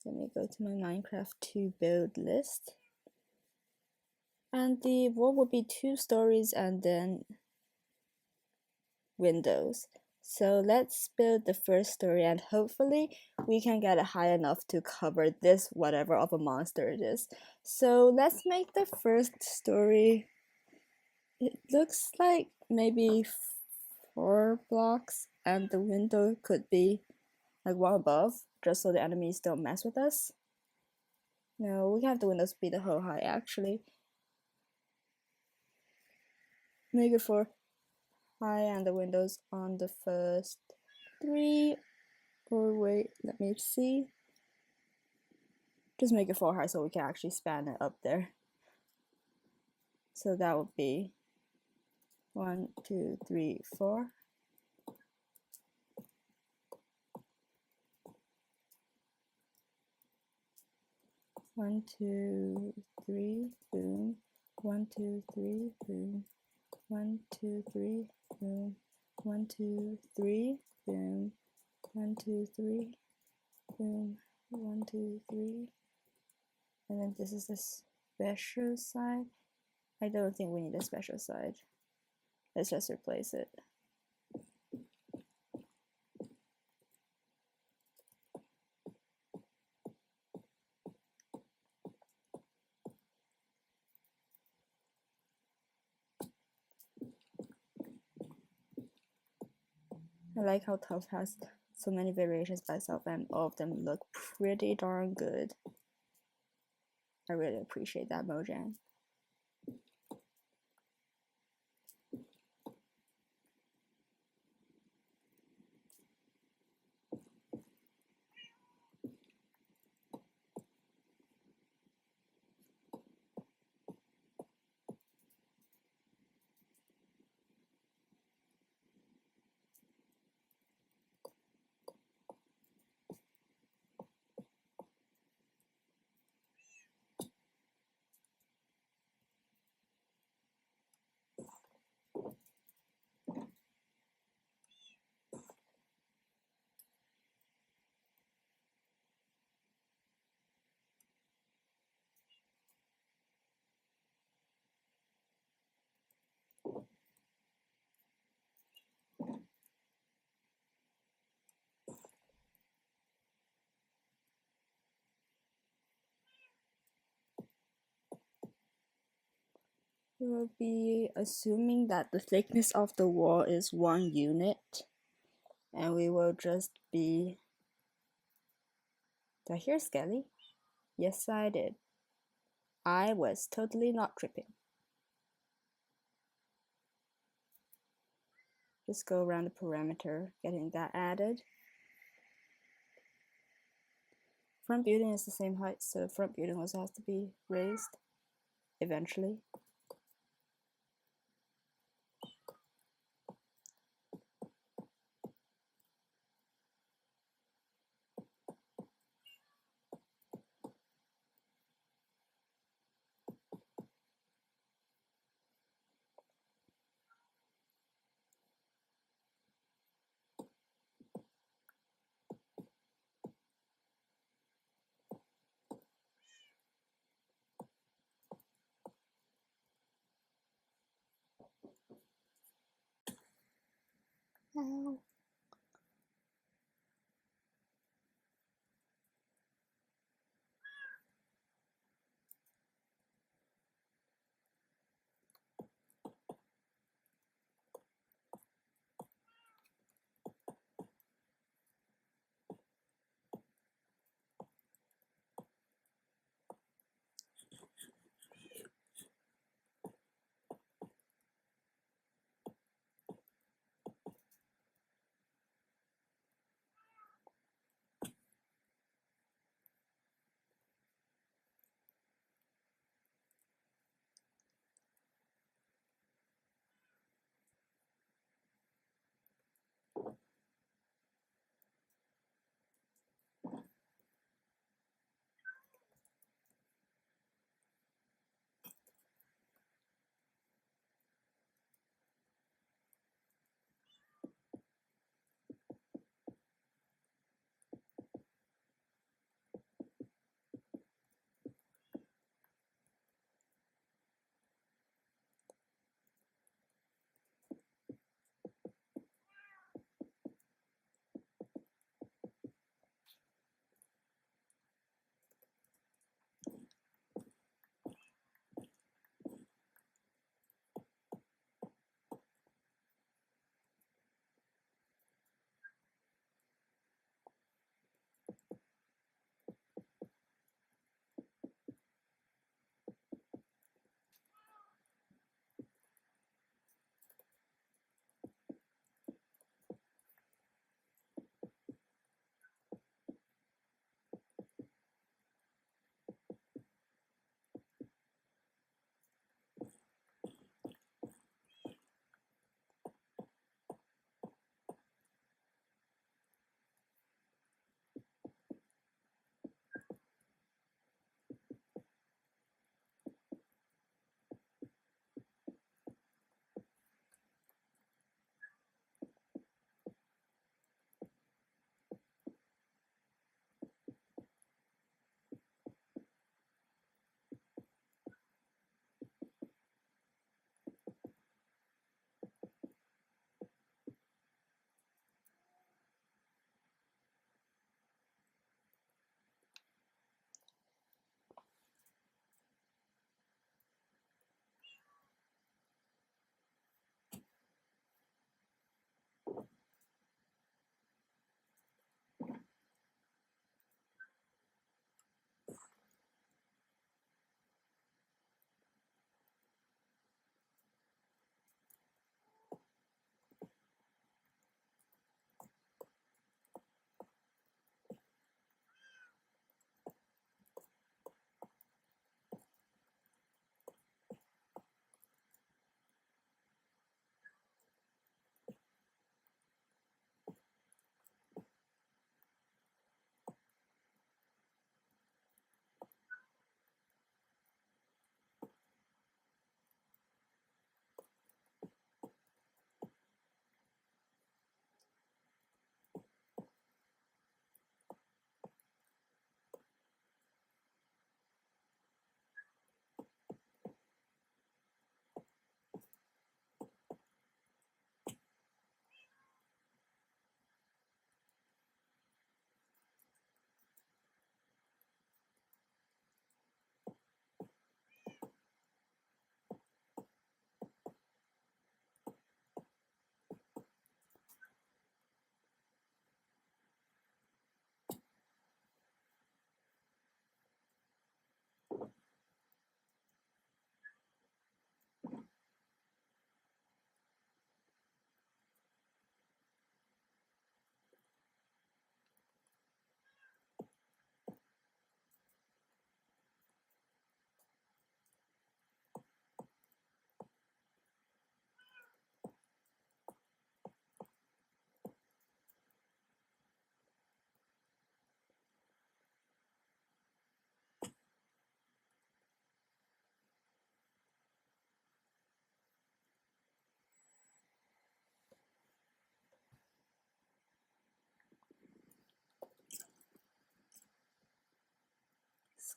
Let me go to my Minecraft to build list. And the wall will be 2 stories and then windows. So let's build the first story and hopefully we can get it high enough to cover this whatever of a monster it is. So let's make the first story. It looks like maybe 4 blocks and the window could be like 1 above just so the enemies don't mess with us. No, we can have the windows be the whole height actually. Make it 4 high and the windows on the first 3, or wait, let me see. Just make it 4 high so we can actually span it up there. So that would be 1, 2, 3, 4. One, 2, 3, boom. 1, 2, 3, boom. 1, 2, 3, boom. 1, 2, 3, boom. 1, 2, 3, boom. 1, 2, 3. And then this is the special side. I don't think we need a special side. Let's just replace it. I like how Tuff has so many variations by itself and all of them look pretty darn good. I really appreciate that, Mojang. We'll be assuming that the thickness of the wall is 1 unit, and we will just be... Did I hear Skelly? Yes, I did. I was totally not tripping. Just go around the perimeter, getting that added. Front building is the same height, so front building also has to be raised eventually. Ow.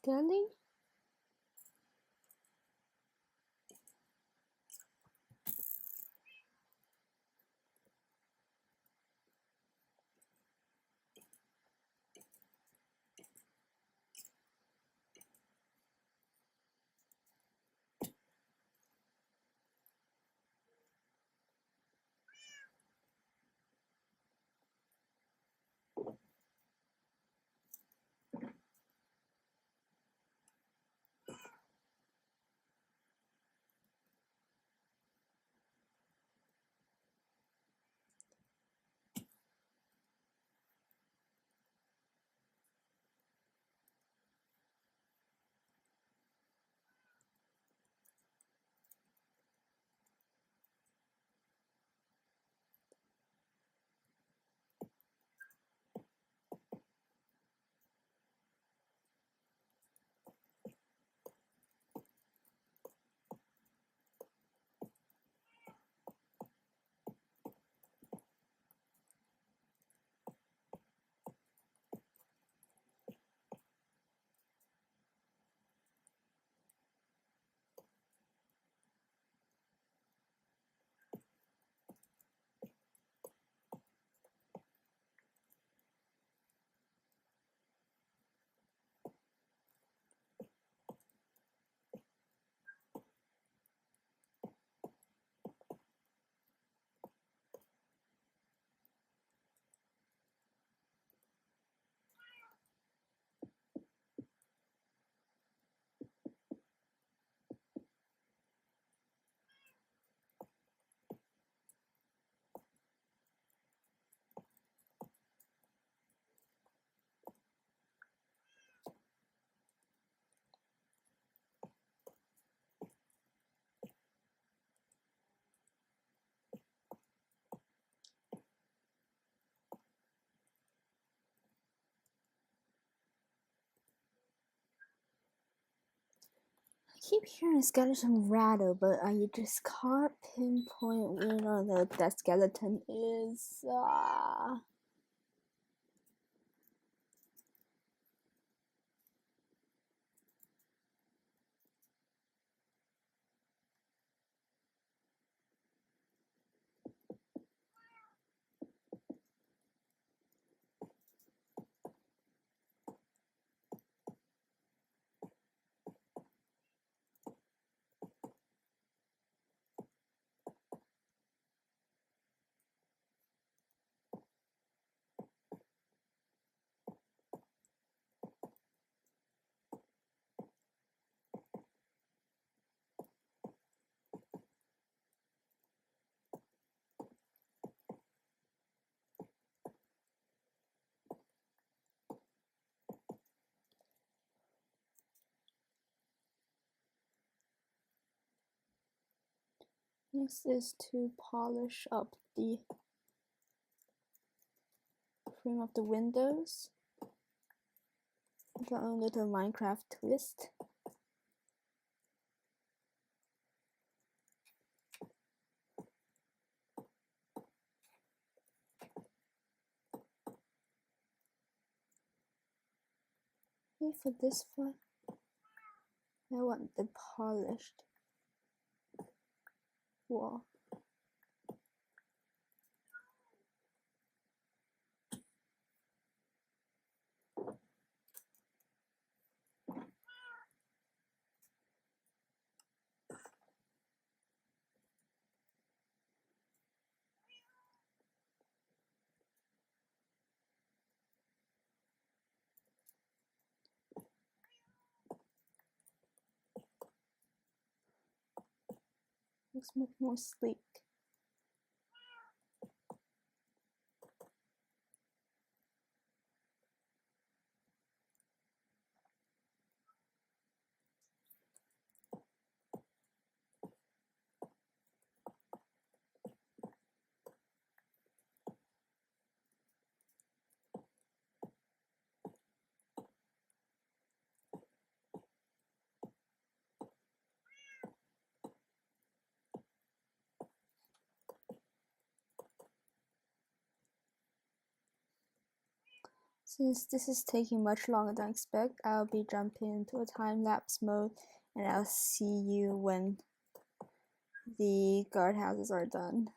scaling. I keep hearing skeleton rattle, but I just can't pinpoint where that skeleton is. Next is to polish up the frame of the windows. With our own little Minecraft twist. Okay, for this one, I want the polished wall. Looks much more sleek. Since this is taking much longer than I expect, I'll be jumping into a time-lapse mode and I'll see you when the guardhouses are done.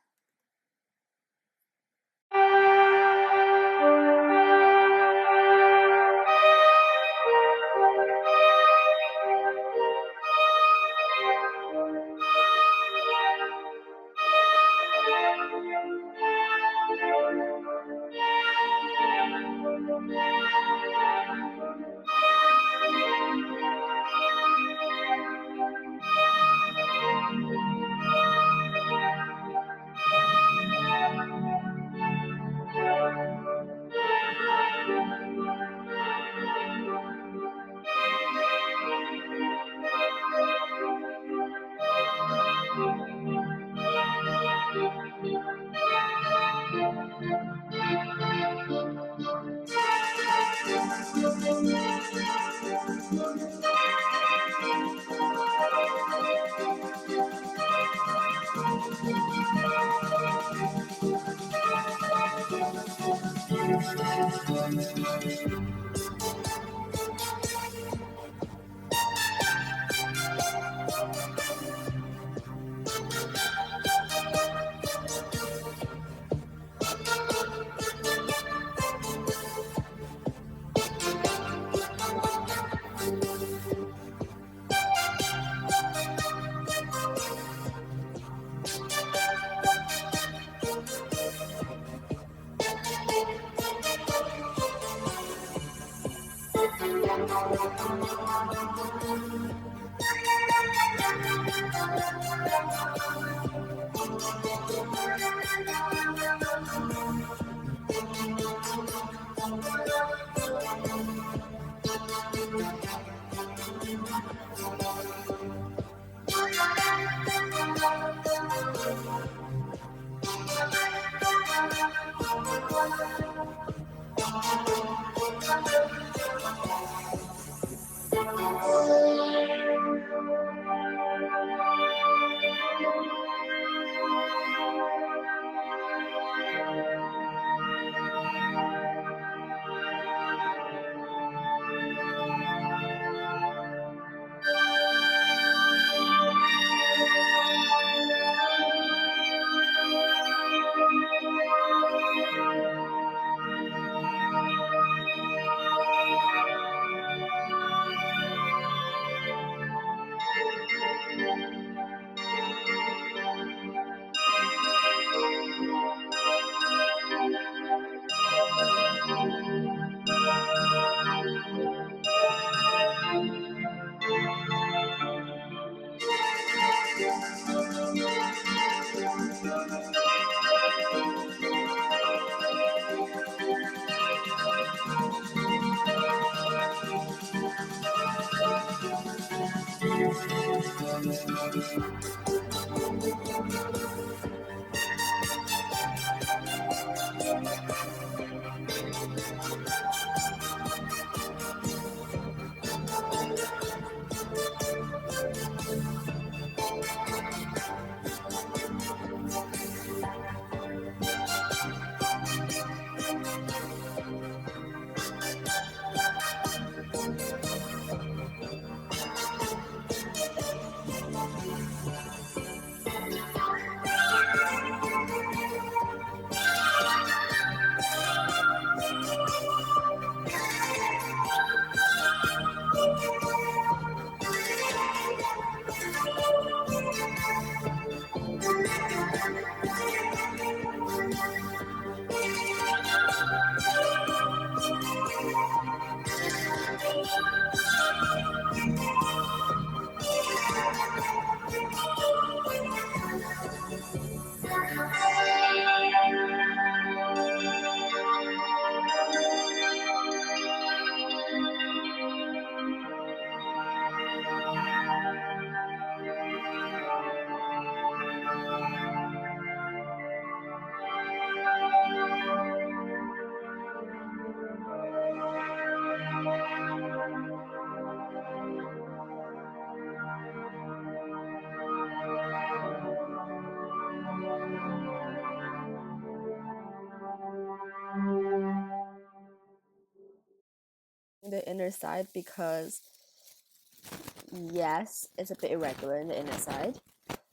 the inner side because yes, it's a bit irregular in the inner side.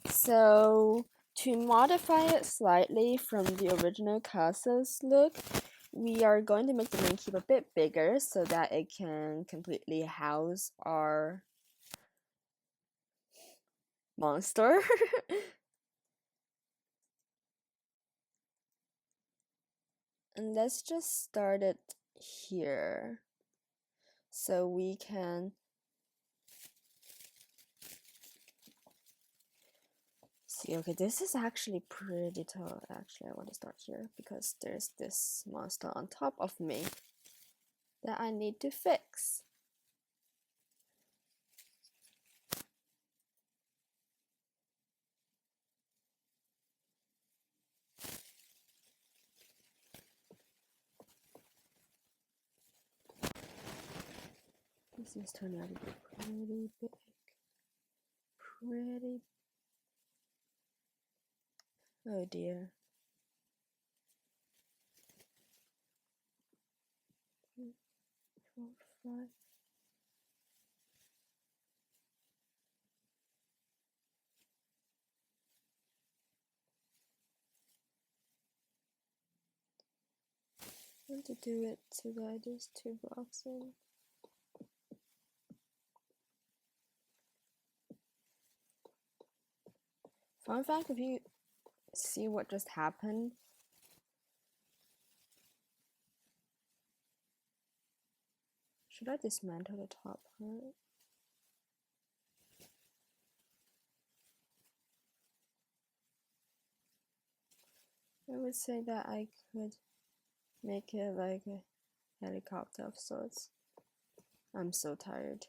So to modify it slightly from the original castle's look, we are going to make the main keep a bit bigger so that it can completely house our monster. And let's just start it here so we can see. Okay, this is actually pretty tall. Actually, I want to start here because there's this monster on top of me that I need to fix. This is turning out to be pretty big. Pretty. Oh dear. 3, 4, 5. I want to do it so that I just 2 blocks in. Fun fact, if you see what just happened, should I dismantle the top part? I would say that I could make it like a helicopter of sorts. I'm so tired.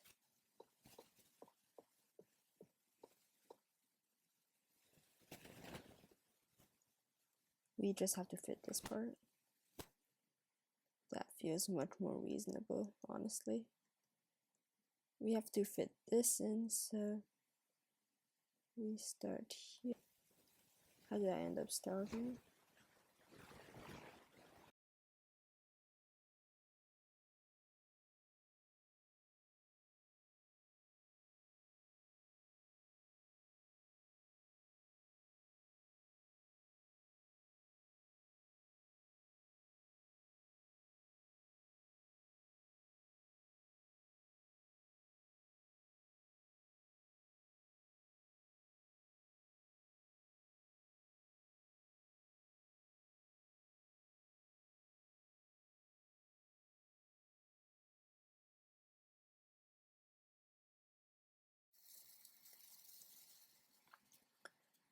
We just have to fit this part. That feels much more reasonable, honestly. We have to fit this in, so we start here. How did I end up starting?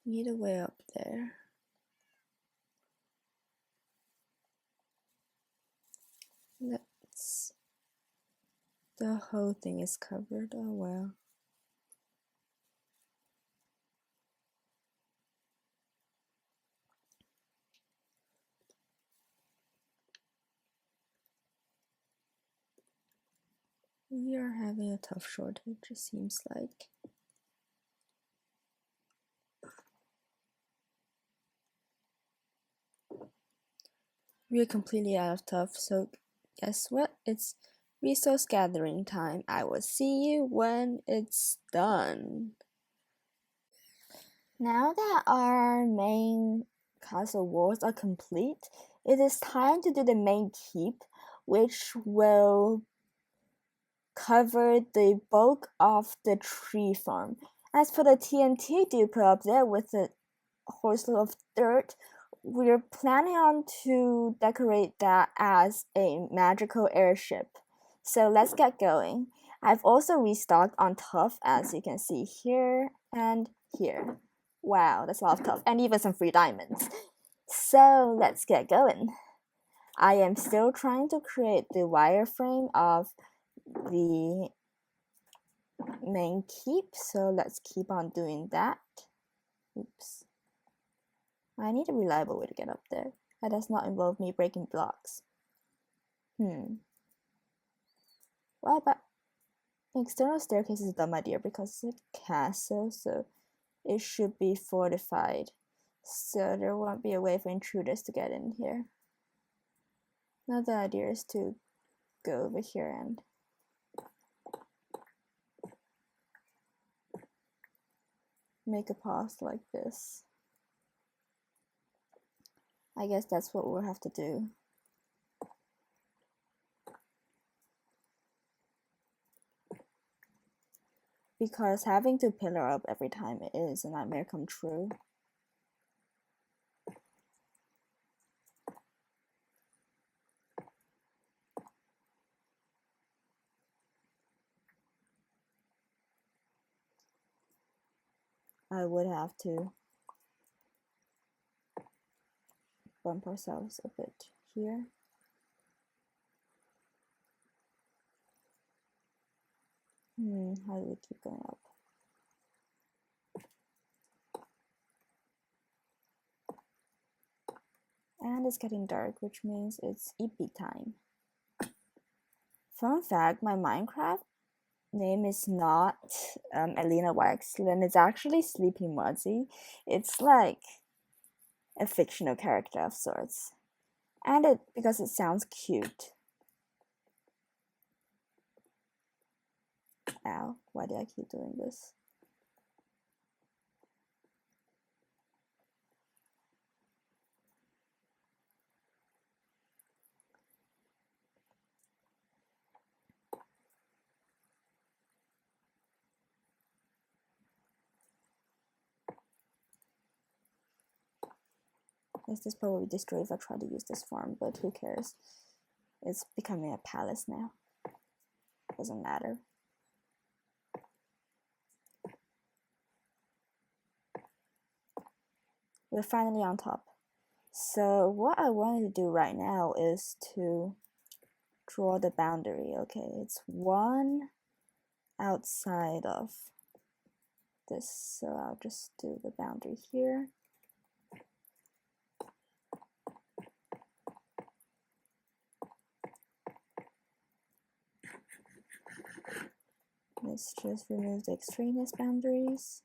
Need a way up there. Let's. The whole thing is covered. Oh well. We are having a tough shortage, it seems like. We're completely out of tough, so guess what? It's resource gathering time. I will see you when it's done. Now that our main castle walls are complete, it is time to do the main keep, which will cover the bulk of the tree farm. As for the TNT depot up there with the horsel of dirt, we're planning on to decorate that as a magical airship. So let's get going. I've also restocked on tuff, as you can see here and here. Wow, that's a lot of tuff, and even some free diamonds. So let's get going. I am still trying to create the wireframe of the main keep, so let's keep on doing that. Oops. I need a reliable way to get up there. That does not involve me breaking blocks. What about external staircase is a dumb idea because it's a castle, so it should be fortified. So there won't be a way for intruders to get in here. Another idea is to go over here and make a path like this. I guess that's what we'll have to do. Because having to pillar up every time is a nightmare come true. I would have to bump ourselves a bit here. How do we keep going up? And it's getting dark, which means it's EP time. Fun fact, my Minecraft name is not elinayxlin, it's actually Sleepy Muddy. It's like a fictional character of sorts. And because it sounds cute. Ow, why do I keep doing this? This is probably destroyed if I try to use this farm, but who cares? It's becoming a palace now. Doesn't matter. We're finally on top. So what I wanted to do right now is to draw the boundary. Okay, it's one outside of this, so I'll just do the boundary here. Let's just remove the extraneous boundaries.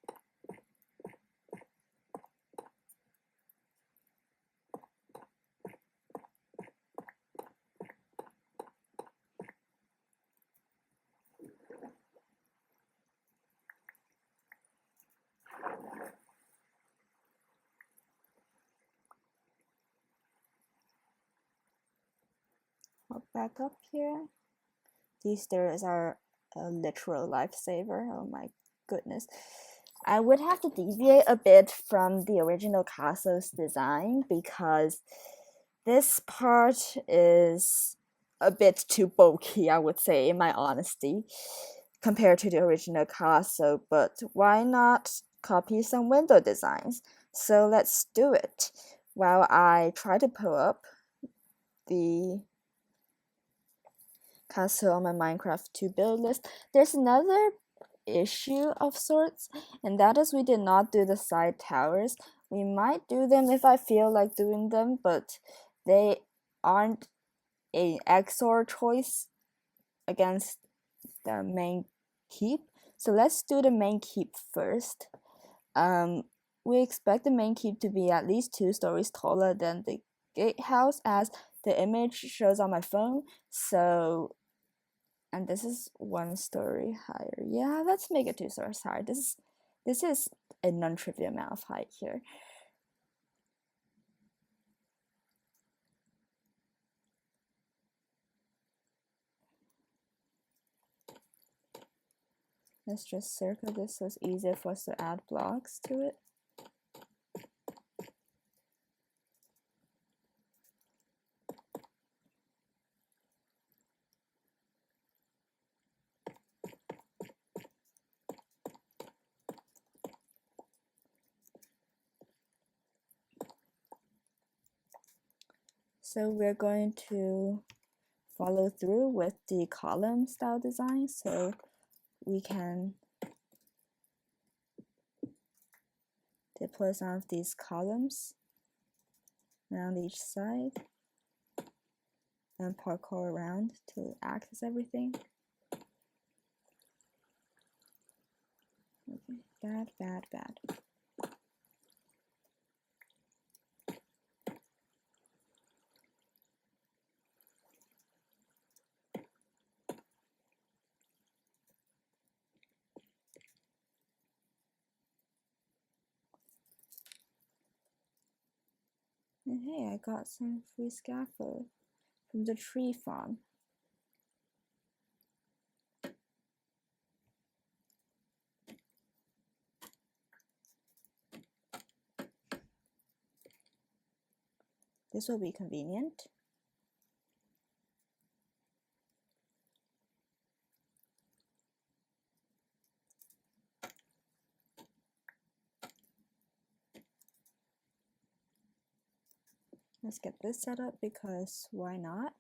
Hop back up here. These stairs are a literal lifesaver. Oh my goodness. I would have to deviate a bit from the original castle's design because this part is a bit too bulky, I would say, in my honesty, compared to the original castle. But why not copy some window designs? So let's do it. While I try to pull up the castle on my Minecraft to build list, there's another issue of sorts, and that is we did not do the side towers. We might do them if I feel like doing them, but they aren't a XOR choice against the main keep. So let's do the main keep first. We expect the main keep to be at least 2 stories taller than the gatehouse, as the image shows on my phone. So, and this is 1 story higher. Yeah, let's make it 2 stories higher. This is a non-trivial amount of height here. Let's just circle this so it's easier for us to add blocks to it. So we're going to follow through with the column style design, so we can deploy some of these columns around each side and parkour around to access everything. Okay, bad. And hey, I got some free scaffold from the tree farm. This will be convenient. Let's get this set up because why not?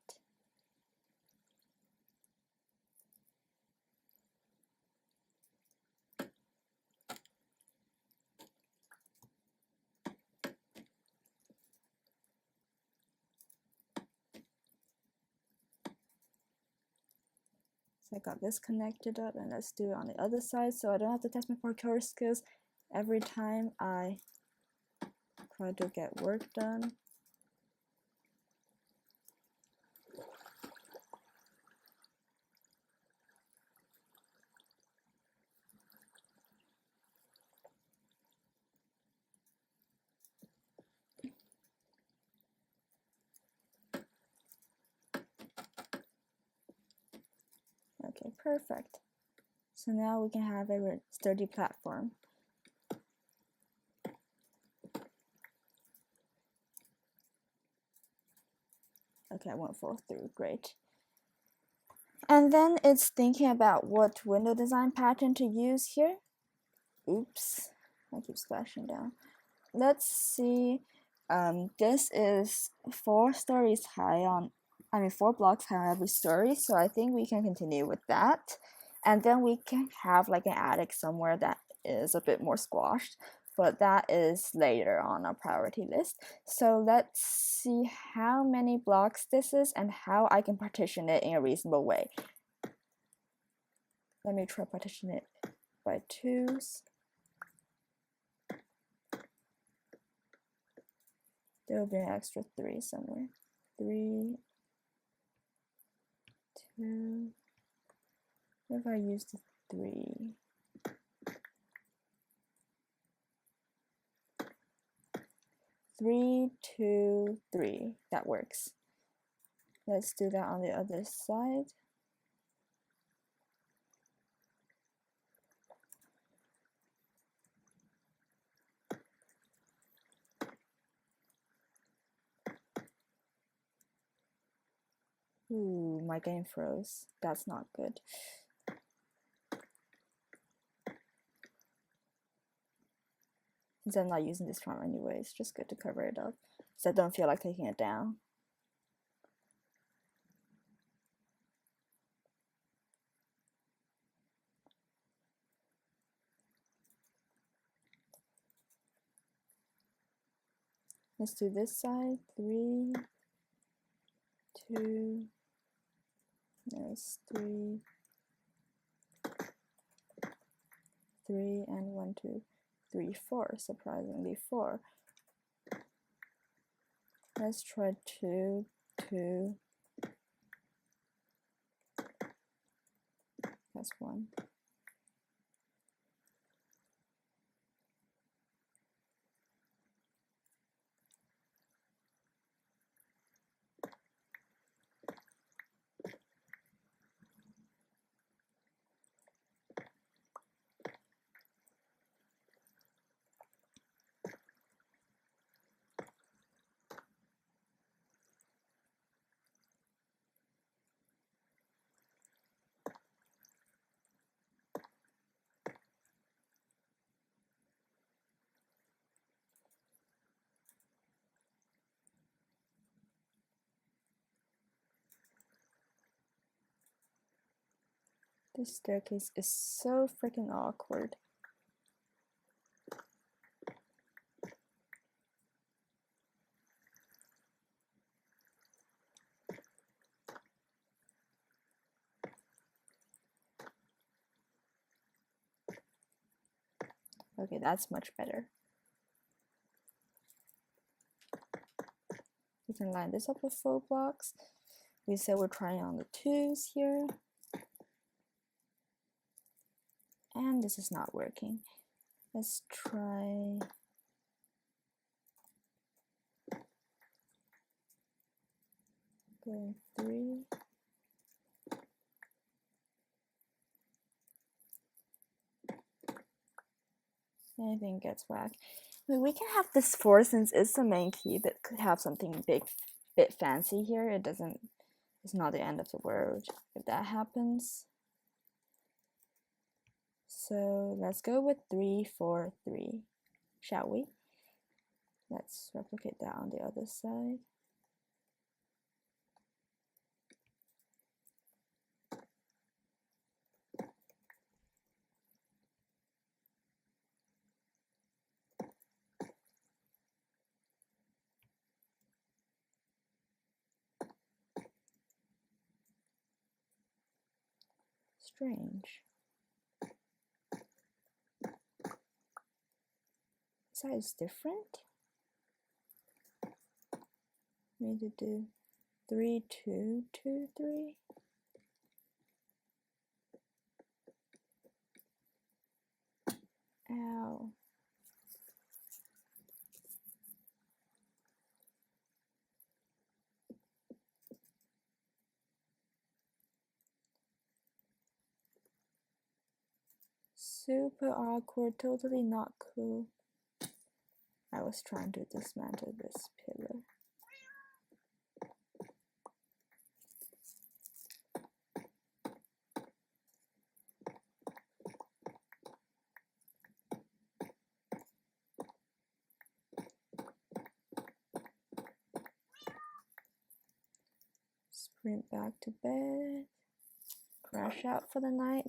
So I got this connected up, and let's do it on the other side so I don't have to test my parkour skills every time I try to get work done. Okay, perfect. So now we can have a sturdy platform. Okay, I won't fall through, great. And then it's thinking about what window design pattern to use here. Oops, I keep splashing down. Let's see. This is 4 stories high on, 4 blocks high on every story, so I think we can continue with that. And then we can have like an attic somewhere that is a bit more squashed, but that is later on our priority list. So let's see how many blocks this is and how I can partition it in a reasonable way. Let me try partition it by 2s. There will be an extra 3 somewhere. 3, 2. What if I use the 3? 3, 2, 3. That works. Let's do that on the other side. Ooh, my game froze. That's not good. Since I'm not using this farm anyway, it's just good to cover it up, so I don't feel like taking it down. Let's do this side. 3, 2, there's 3, 3, and 1, 2, 3, 4. Surprisingly, 4. Let's try 2, 2. That's 1. This staircase is so freaking awkward. Okay, that's much better. We can line this up with 4 blocks. We said we're trying on the 2s here. And this is not working. Let's try Going 3. Anything gets whacked. I mean, we can have this 4 since it's the main key, but could have something bit fancy here. It's not the end of the world if that happens. So let's go with 3, 4, 3, shall we? Let's replicate that on the other side. Strange. Size different. Need to do 3, 2, 2, 3. Ow. Super awkward, totally not cool. I was trying to dismantle this pillar. Sprint back to bed. Crash out for the night.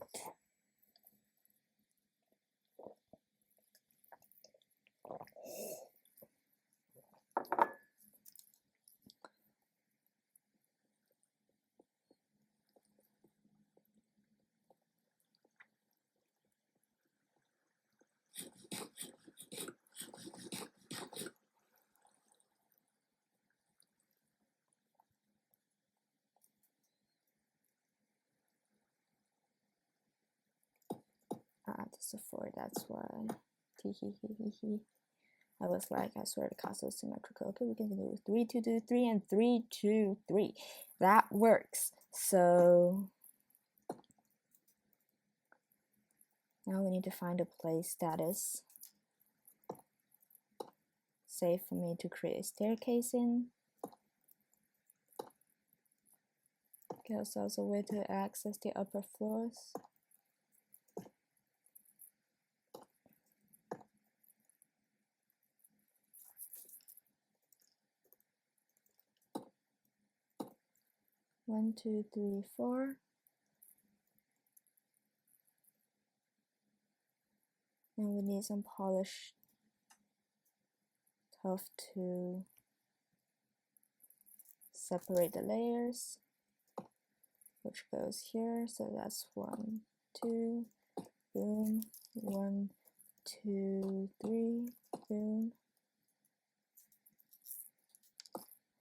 This is a 4, that's why. Teehee. I was like, I swear the castle is symmetrical. Okay, we can do 3, 2, 2, 3, and 3, 2, 3. That works. So now we need to find a place that is safe for me to create a staircase in. Get ourselves a way to access the upper floors. One, 2, 3, 4. And we need some polished tuff to separate the layers, which goes here. So that's 1, 2, boom, 1, 2, 3, boom,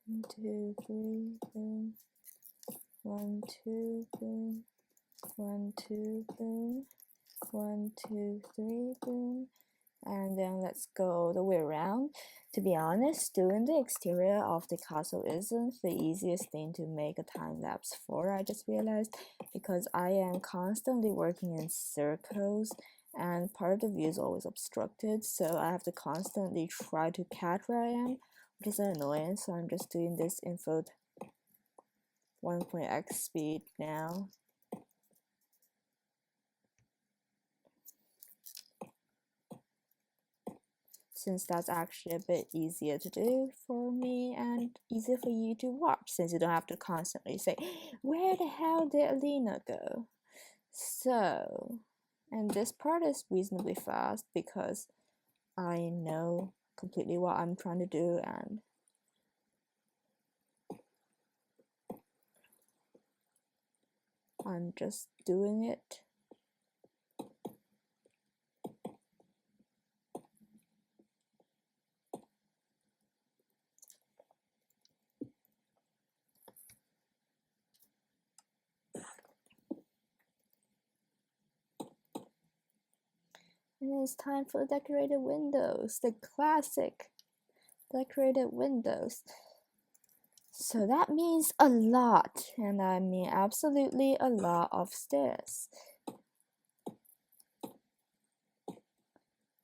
1, 2, 3, boom, 1, 2, boom, 1, 2, boom, 1, 2, 3, boom, and then let's go the way around. To be honest, doing the exterior of the castle isn't the easiest thing to make a time lapse for, I just realized, because I am constantly working in circles and part of the view is always obstructed, so I have to constantly try to catch where I am, which is annoying. So I'm just doing this in 1.x speed now. Since that's actually a bit easier to do for me and easier for you to watch, since you don't have to constantly say, where the hell did Alina go? So, and this part is reasonably fast because I know completely what I'm trying to do, and I'm just doing it. And it's time for the decorated windows, the classic decorated windows. So that means a lot, and I mean absolutely a lot of stairs.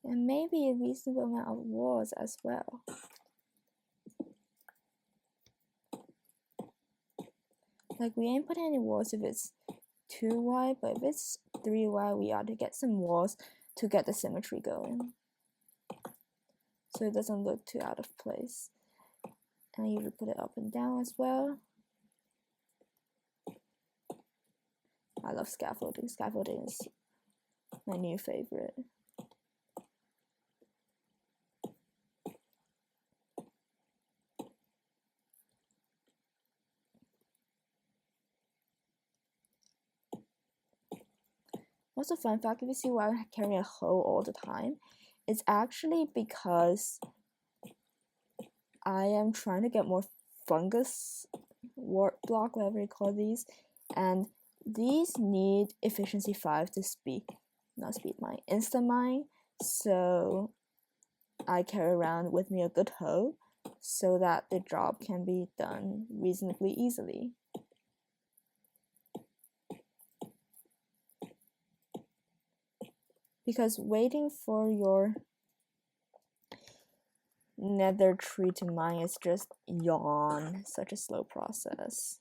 And maybe a reasonable amount of walls as well. Like, we ain't putting any walls if it's too wide, but if it's 3 wide, we ought to get some walls to get the symmetry going, so it doesn't look too out of place. And I usually put it up and down as well. I love scaffolding. Scaffolding is my new favorite. Also, fun fact, if you see why I'm carrying a hoe all the time, it's actually because I am trying to get more fungus wart block, whatever you call these, and these need efficiency 5 to instant mine, so I carry around with me a good hoe so that the job can be done reasonably easily. Because waiting for your nether tree to mine is just such a slow process.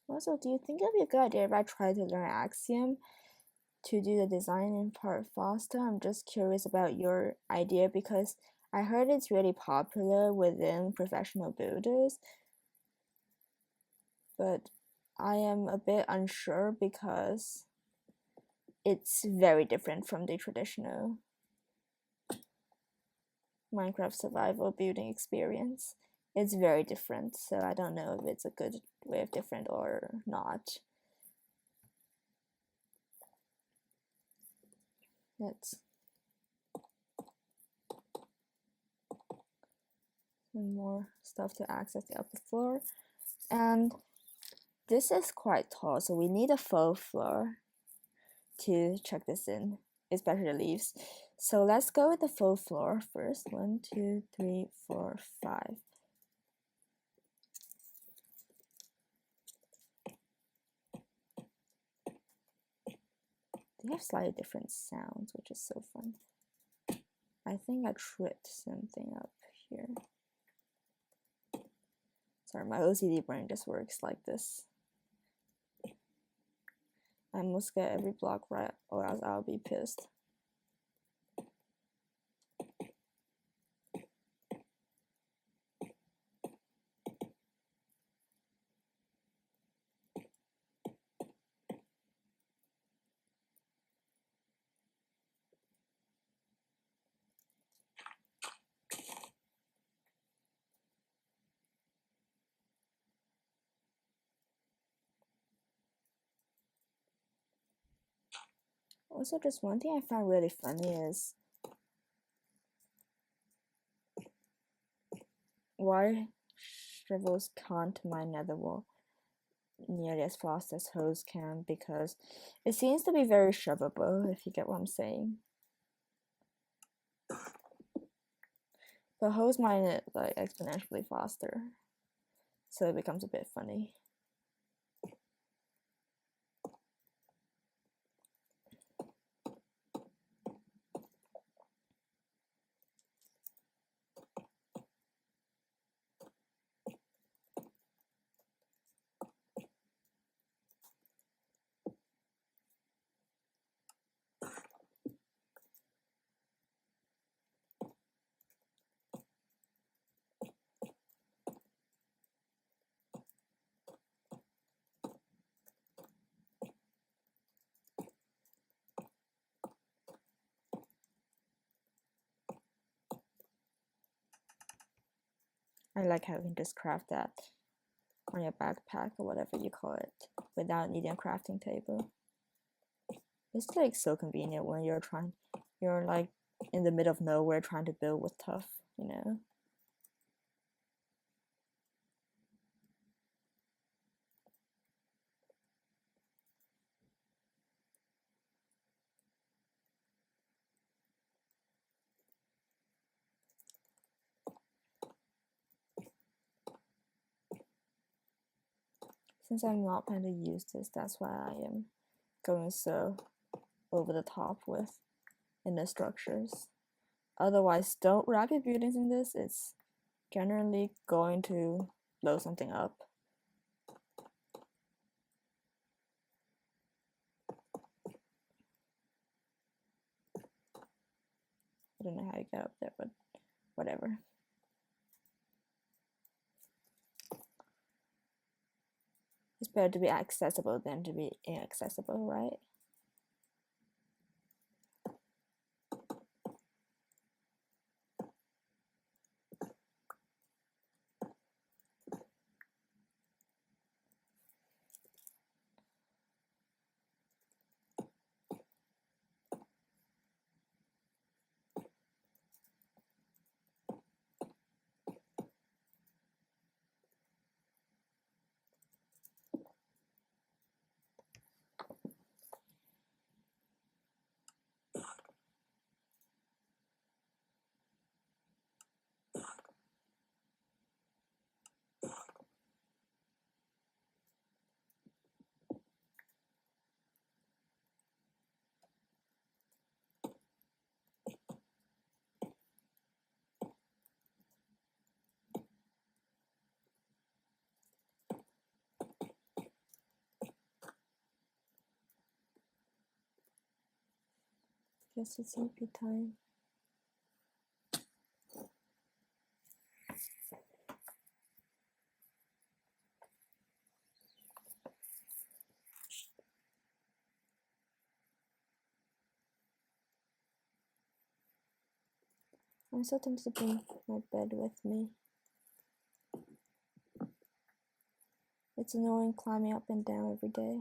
Also, do you think it'd be a good idea if I try to learn Axiom to do the designing part faster? I'm just curious about your idea because I heard it's really popular within professional builders, but I am a bit unsure because it's very different from the traditional Minecraft survival building experience. It's very different, so I don't know if it's a good way of different or not. Let's some more stuff to access the upper floor, and this is quite tall, so we need a faux floor to check this in, especially the leaves. So let's go with the faux floor first. 1, 2, 3, 4, 5. They have slightly different sounds, which is so fun. I think I tripped something up here. Sorry, my OCD brain just works like this. I must get every block right or else I'll be pissed. Also, just one thing I found really funny is why shrivels can't mine nether wall nearly as fast as hoes can, because it seems to be very shovable, if you get what I'm saying. But hoes mine it like exponentially faster, so it becomes a bit funny. I like how you can just craft that on your backpack or whatever you call it without needing a crafting table. It's like so convenient when you're like in the middle of nowhere trying to build with tuff, you know. Since I'm not going to use this, that's why I am going so over the top with inner structures. Otherwise, don't wrap your buildings in this. It's generally going to blow something up. I don't know how you get up there, but whatever. It's better to be accessible than to be inaccessible, right? Guess it's EP time. I'm so tempted to bring my bed with me. It's annoying climbing up and down every day.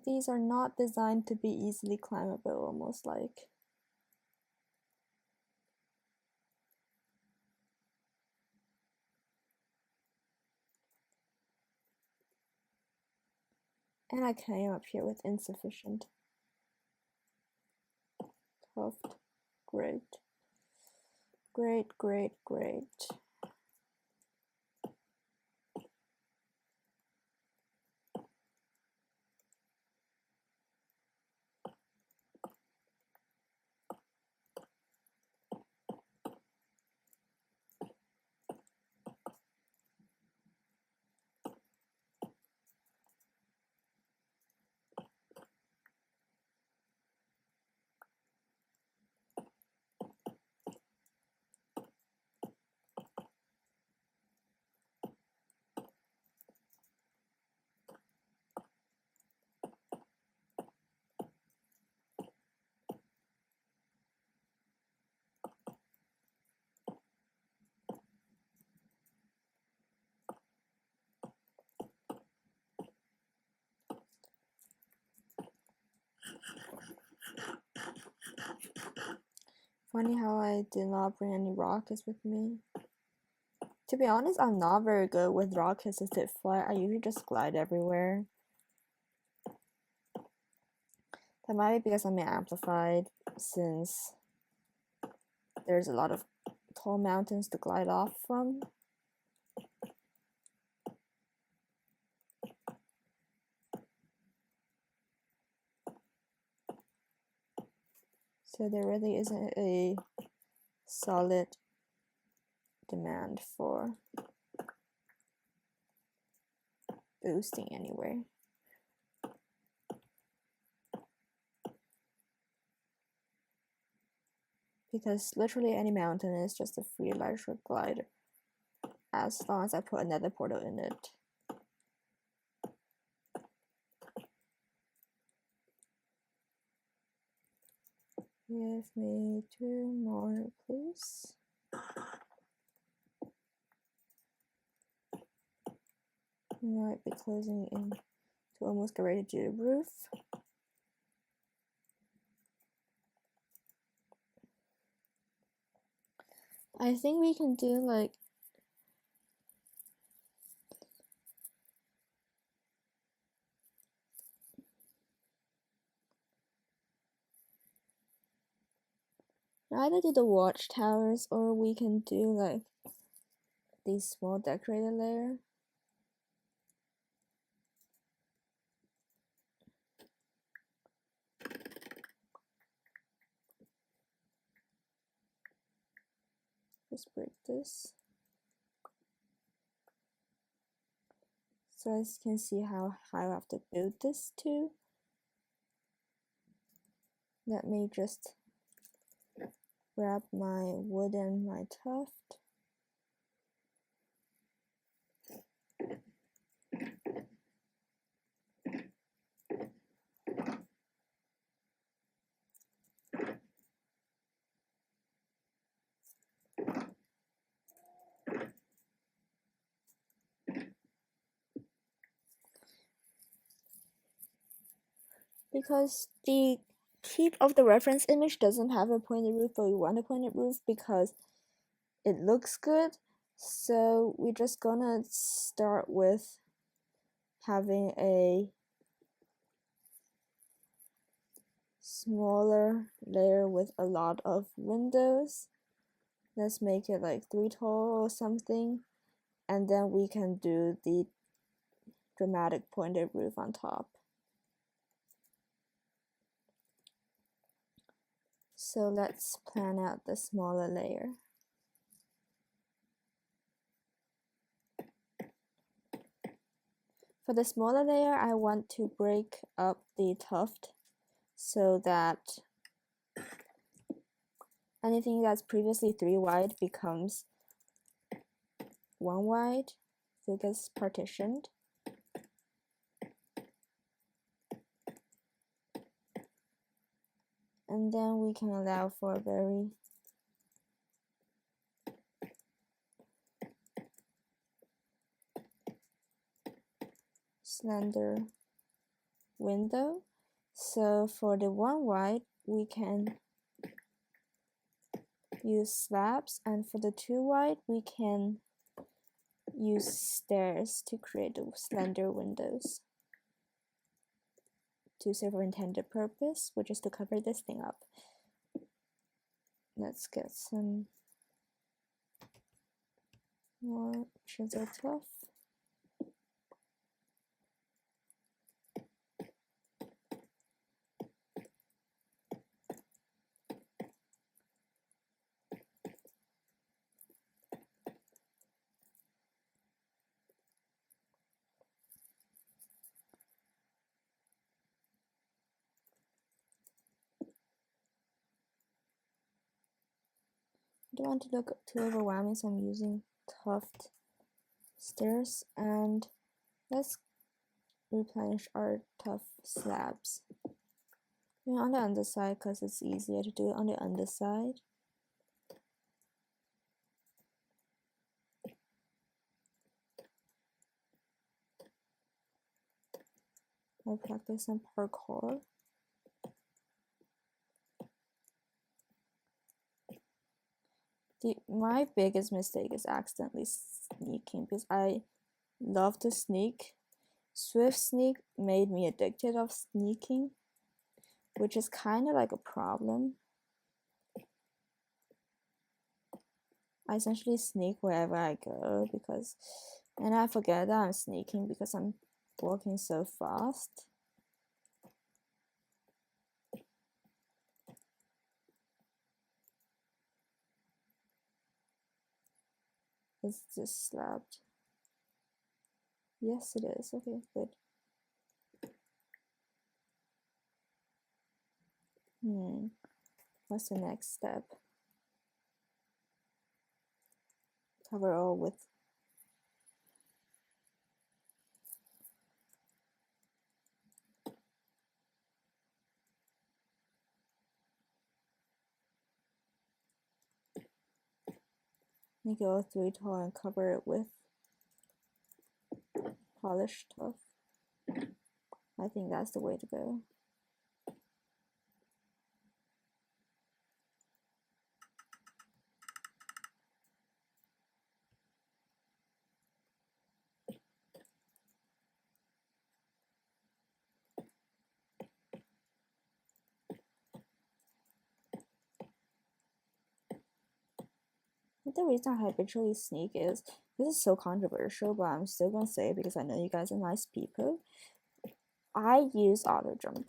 These are not designed to be easily climbable, almost like. And I came up here with insufficient. Tuft. Great. Great, great, great. Funny how I did not bring any rockets with me. To be honest, I'm not very good with rocket assisted flight. I usually just glide everywhere. That might be because I'm amplified, since there's a lot of tall mountains to glide off from. So there really isn't a solid demand for boosting anywhere. Because literally any mountain is just a free electric glider as long as I put another portal in it. Give me 2 more, please. We might be closing in to almost get ready to do the roof. I think we can do like either do the watchtowers or we can do like these small decorated layer. Just break this. So as you can see how high I have to build this to. Let me just grab my wood and my tuft. Because the tip of the reference image doesn't have a pointed roof, but we want a pointed roof because it looks good. So we're just gonna start with having a smaller layer with a lot of windows. Let's make it like 3 tall or something, and then we can do the dramatic pointed roof on top. So let's plan out the smaller layer. For the smaller layer, I want to break up the tuft so that anything that's previously 3 wide becomes 1 wide, so it gets partitioned. And then we can allow for a very slender window. So for the 1 wide, we can use slabs, and for the 2 wide, we can use stairs to create the slender windows to serve our intended purpose, which is to cover this thing up. Let's get some more chisel tuff. I don't want to look too overwhelming, so I'm using tuft stairs, and let's replenish our tuff slabs. On the underside because it's easier to do it on the underside. I'll practice some parkour. My biggest mistake is accidentally sneaking because I love to sneak. Swift sneak made me addicted of sneaking, which is kind of like a problem. I essentially sneak wherever I go and I forget that I'm sneaking because I'm walking so fast. Is this slabbed? Yes, it is. Okay, good. What's the next step? Cover all with Make it all 3 tall and cover it with polished tuff. I think that's the way to go. The reason I habitually sneak is, this is so controversial, but I'm still gonna say it because I know you guys are nice people. I use auto jump.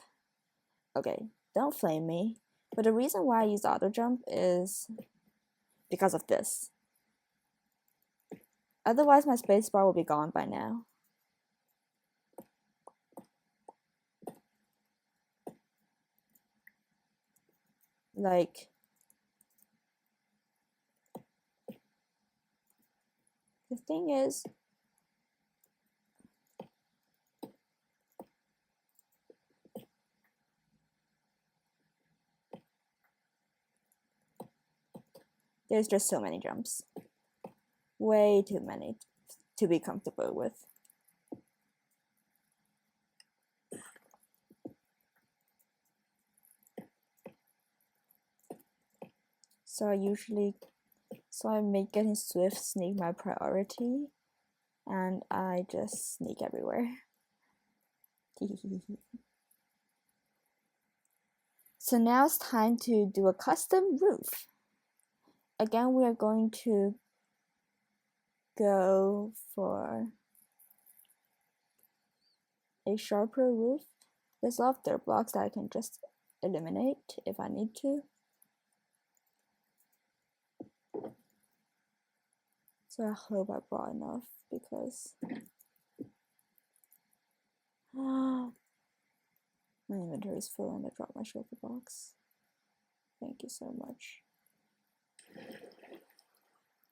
Okay, don't flame me, but the reason why I use auto jump is because of this. Otherwise, my spacebar will be gone by now. Like, the thing is, there's just so many jumps. Way too many to be comfortable with. So I make getting swift sneak my priority, and I just sneak everywhere. So now it's time to do a custom roof. Again, we are going to go for a sharper roof. There's a lot of dirt blocks that I can just eliminate if I need to. So I hope I brought enough because my inventory is full and I dropped my shulker box. Thank you so much.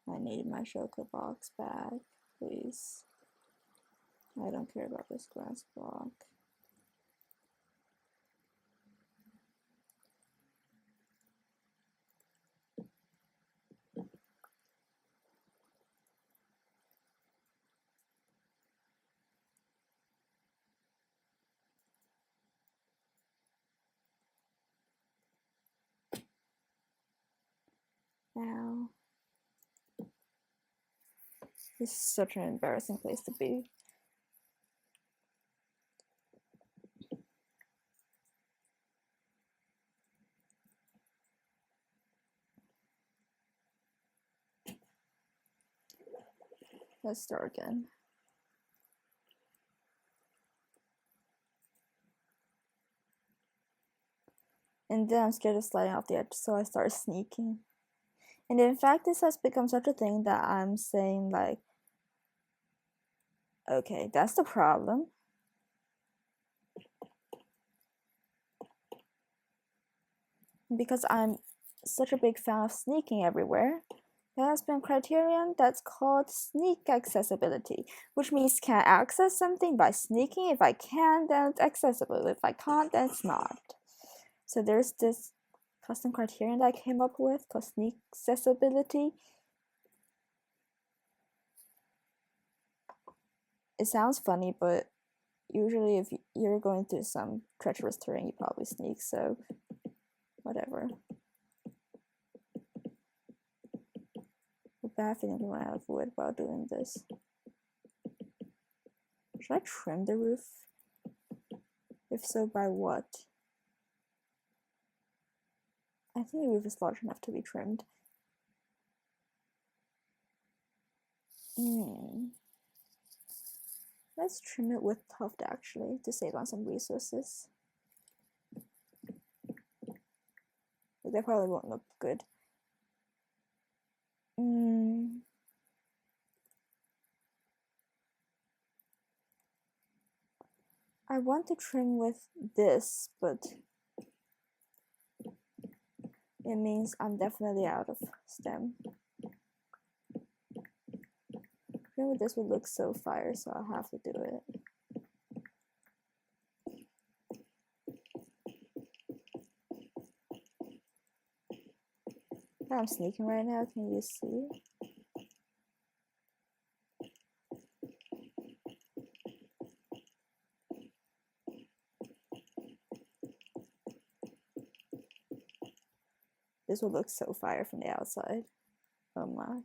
I need my shulker box back, please. I don't care about this grass block. Now, this is such an embarrassing place to be. Let's start again. And then I'm scared of sliding off the edge, so I start sneaking. And in fact, this has become such a thing that I'm saying, like, okay, that's the problem. Because I'm such a big fan of sneaking everywhere, there has been a criterion that's called sneak accessibility, which means can I access something by sneaking? If I can, then it's accessible. If I can't, then it's not. So there's this custom criterion that I came up with called sneak accessibility. It sounds funny, but usually if you're going through some treacherous terrain, you probably sneak, so whatever. A bad feeling to run out of wood while doing this. Should I trim the roof? If so, by what? I think the roof is large enough to be trimmed. Let's trim it with tuff actually to save on some resources. But that probably won't look good. I want to trim with this, but it means I'm definitely out of stem. Trim with this would look so fire, so I'll have to do it. I'm sneaking right now, can you see? This will look so fire from the outside. Oh my.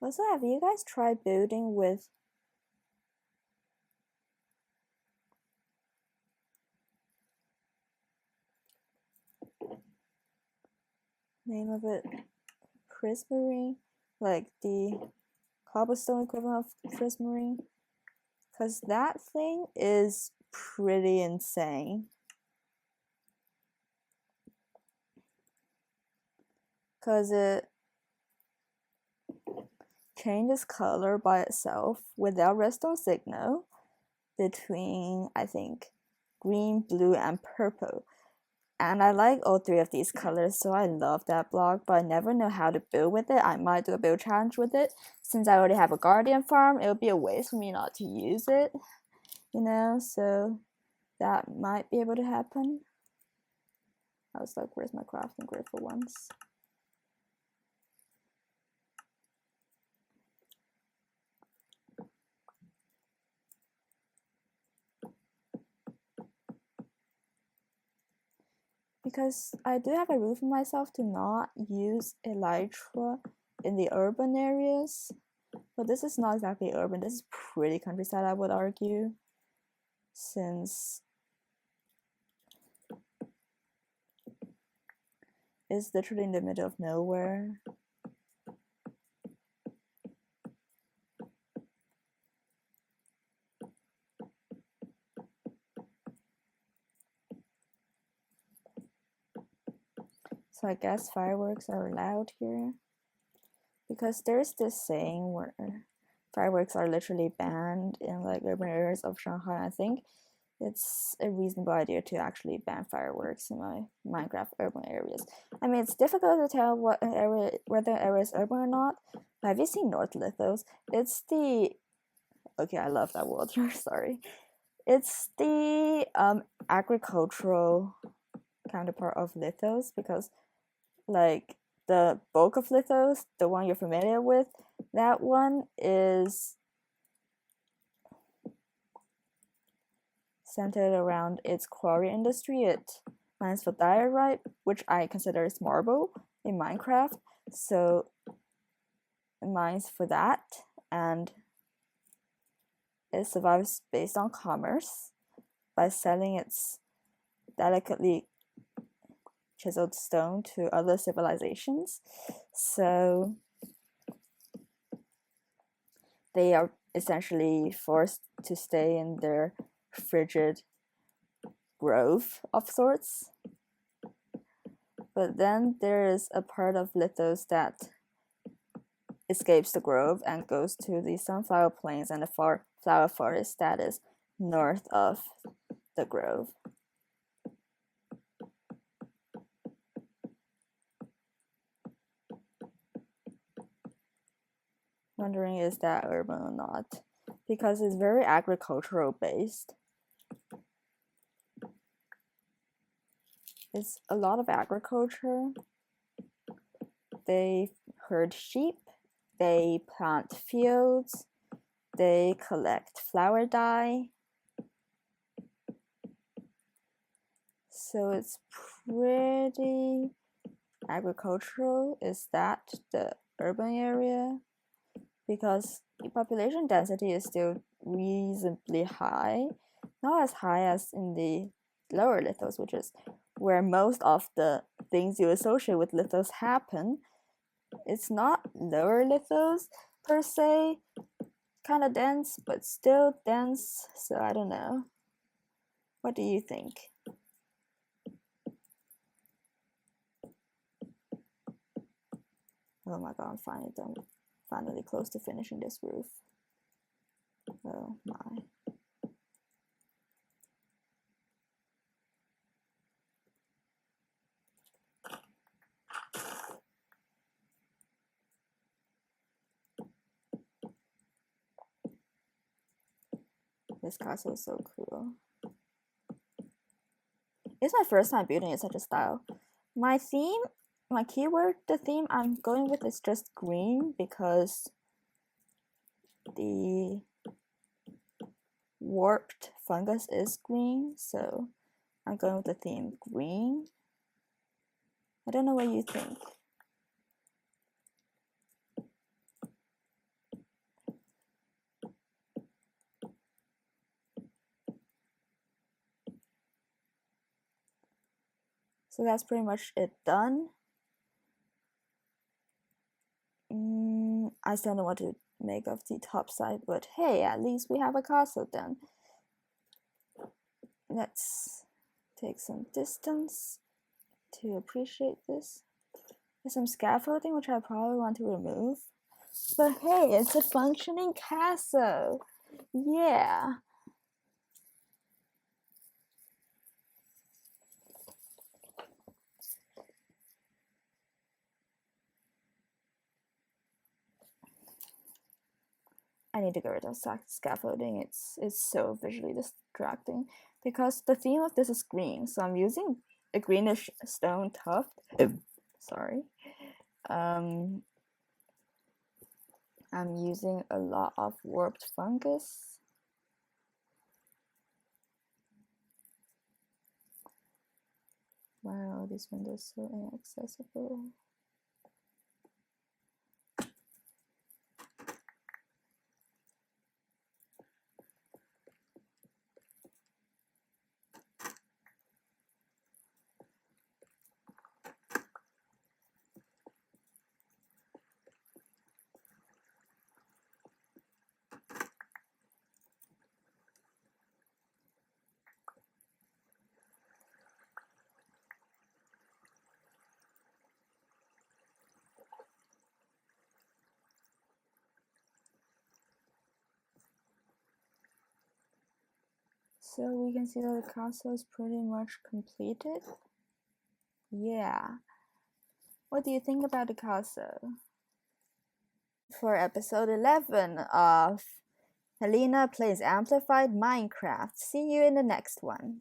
Also, have you guys tried building with name of it prismarine, like the cobblestone equivalent of prismarine? Because that thing is pretty insane. Because it changes color by itself without redstone signal between, I think, green, blue, and purple. And I like all three of these colors, so I love that block, but I never know how to build with it. I might do a build challenge with it. Since I already have a guardian farm, it would be a waste for me not to use it, you know, so that might be able to happen. I was like, where's my crafting grid for once? Because I do have a rule for myself to not use elytra in the urban areas. But this is not exactly urban, this is pretty countryside, I would argue. Since it's literally in the middle of nowhere. So I guess fireworks are allowed here. Because there's this saying where fireworks are literally banned in like urban areas of Shanghai. I think it's a reasonable idea to actually ban fireworks in my Minecraft urban areas. I mean, it's difficult to tell what an area, whether an area is urban or not. But have you seen North Lithos? It's the okay, I love that word. Sorry, it's the agricultural counterpart of Lithos, because like the bulk of Lithos, the one you're familiar with, that one is centered around its quarry industry. It mines for diorite, which I consider is marble in Minecraft. So it mines for that, and it survives based on commerce by selling its delicately chiseled stone to other civilizations. So they are essentially forced to stay in their frigid grove of sorts. But then there is a part of Lithos that escapes the grove and goes to the sunflower plains and the flower forest that is north of the grove. Wondering, is that urban or not? Because it's very agricultural based. It's a lot of agriculture. They herd sheep, they plant fields, they collect flower dye. So it's pretty agricultural. Is that the urban area? Because the population density is still reasonably high, not as high as in the lower Lithos, which is where most of the things you associate with Lithos happen. It's not lower Lithos per se, kind of dense, but still dense, so I don't know. What do you think? Oh my god, I'm finally close to finishing this roof. Oh my. This castle is so cool. It's my first time building in such a style. My theme, my keyword, the theme I'm going with is just green because the warped fungus is green, so I'm going with the theme green. I don't know what you think. So that's pretty much it done. I still don't know what to make of the top side, but hey, at least we have a castle done. Let's take some distance to appreciate this. There's some scaffolding which I probably want to remove, but hey, it's a functioning castle. Yeah. I need to get rid of scaffolding. It's so visually distracting because the theme of this is green, so I'm using a greenish stone tuff. Sorry. I'm using a lot of warped fungus. Wow, this window is so inaccessible. So we can see that the castle is pretty much completed. Yeah. What do you think about the castle? For episode 11 of Helena Plays Amplified Minecraft. See you in the next one.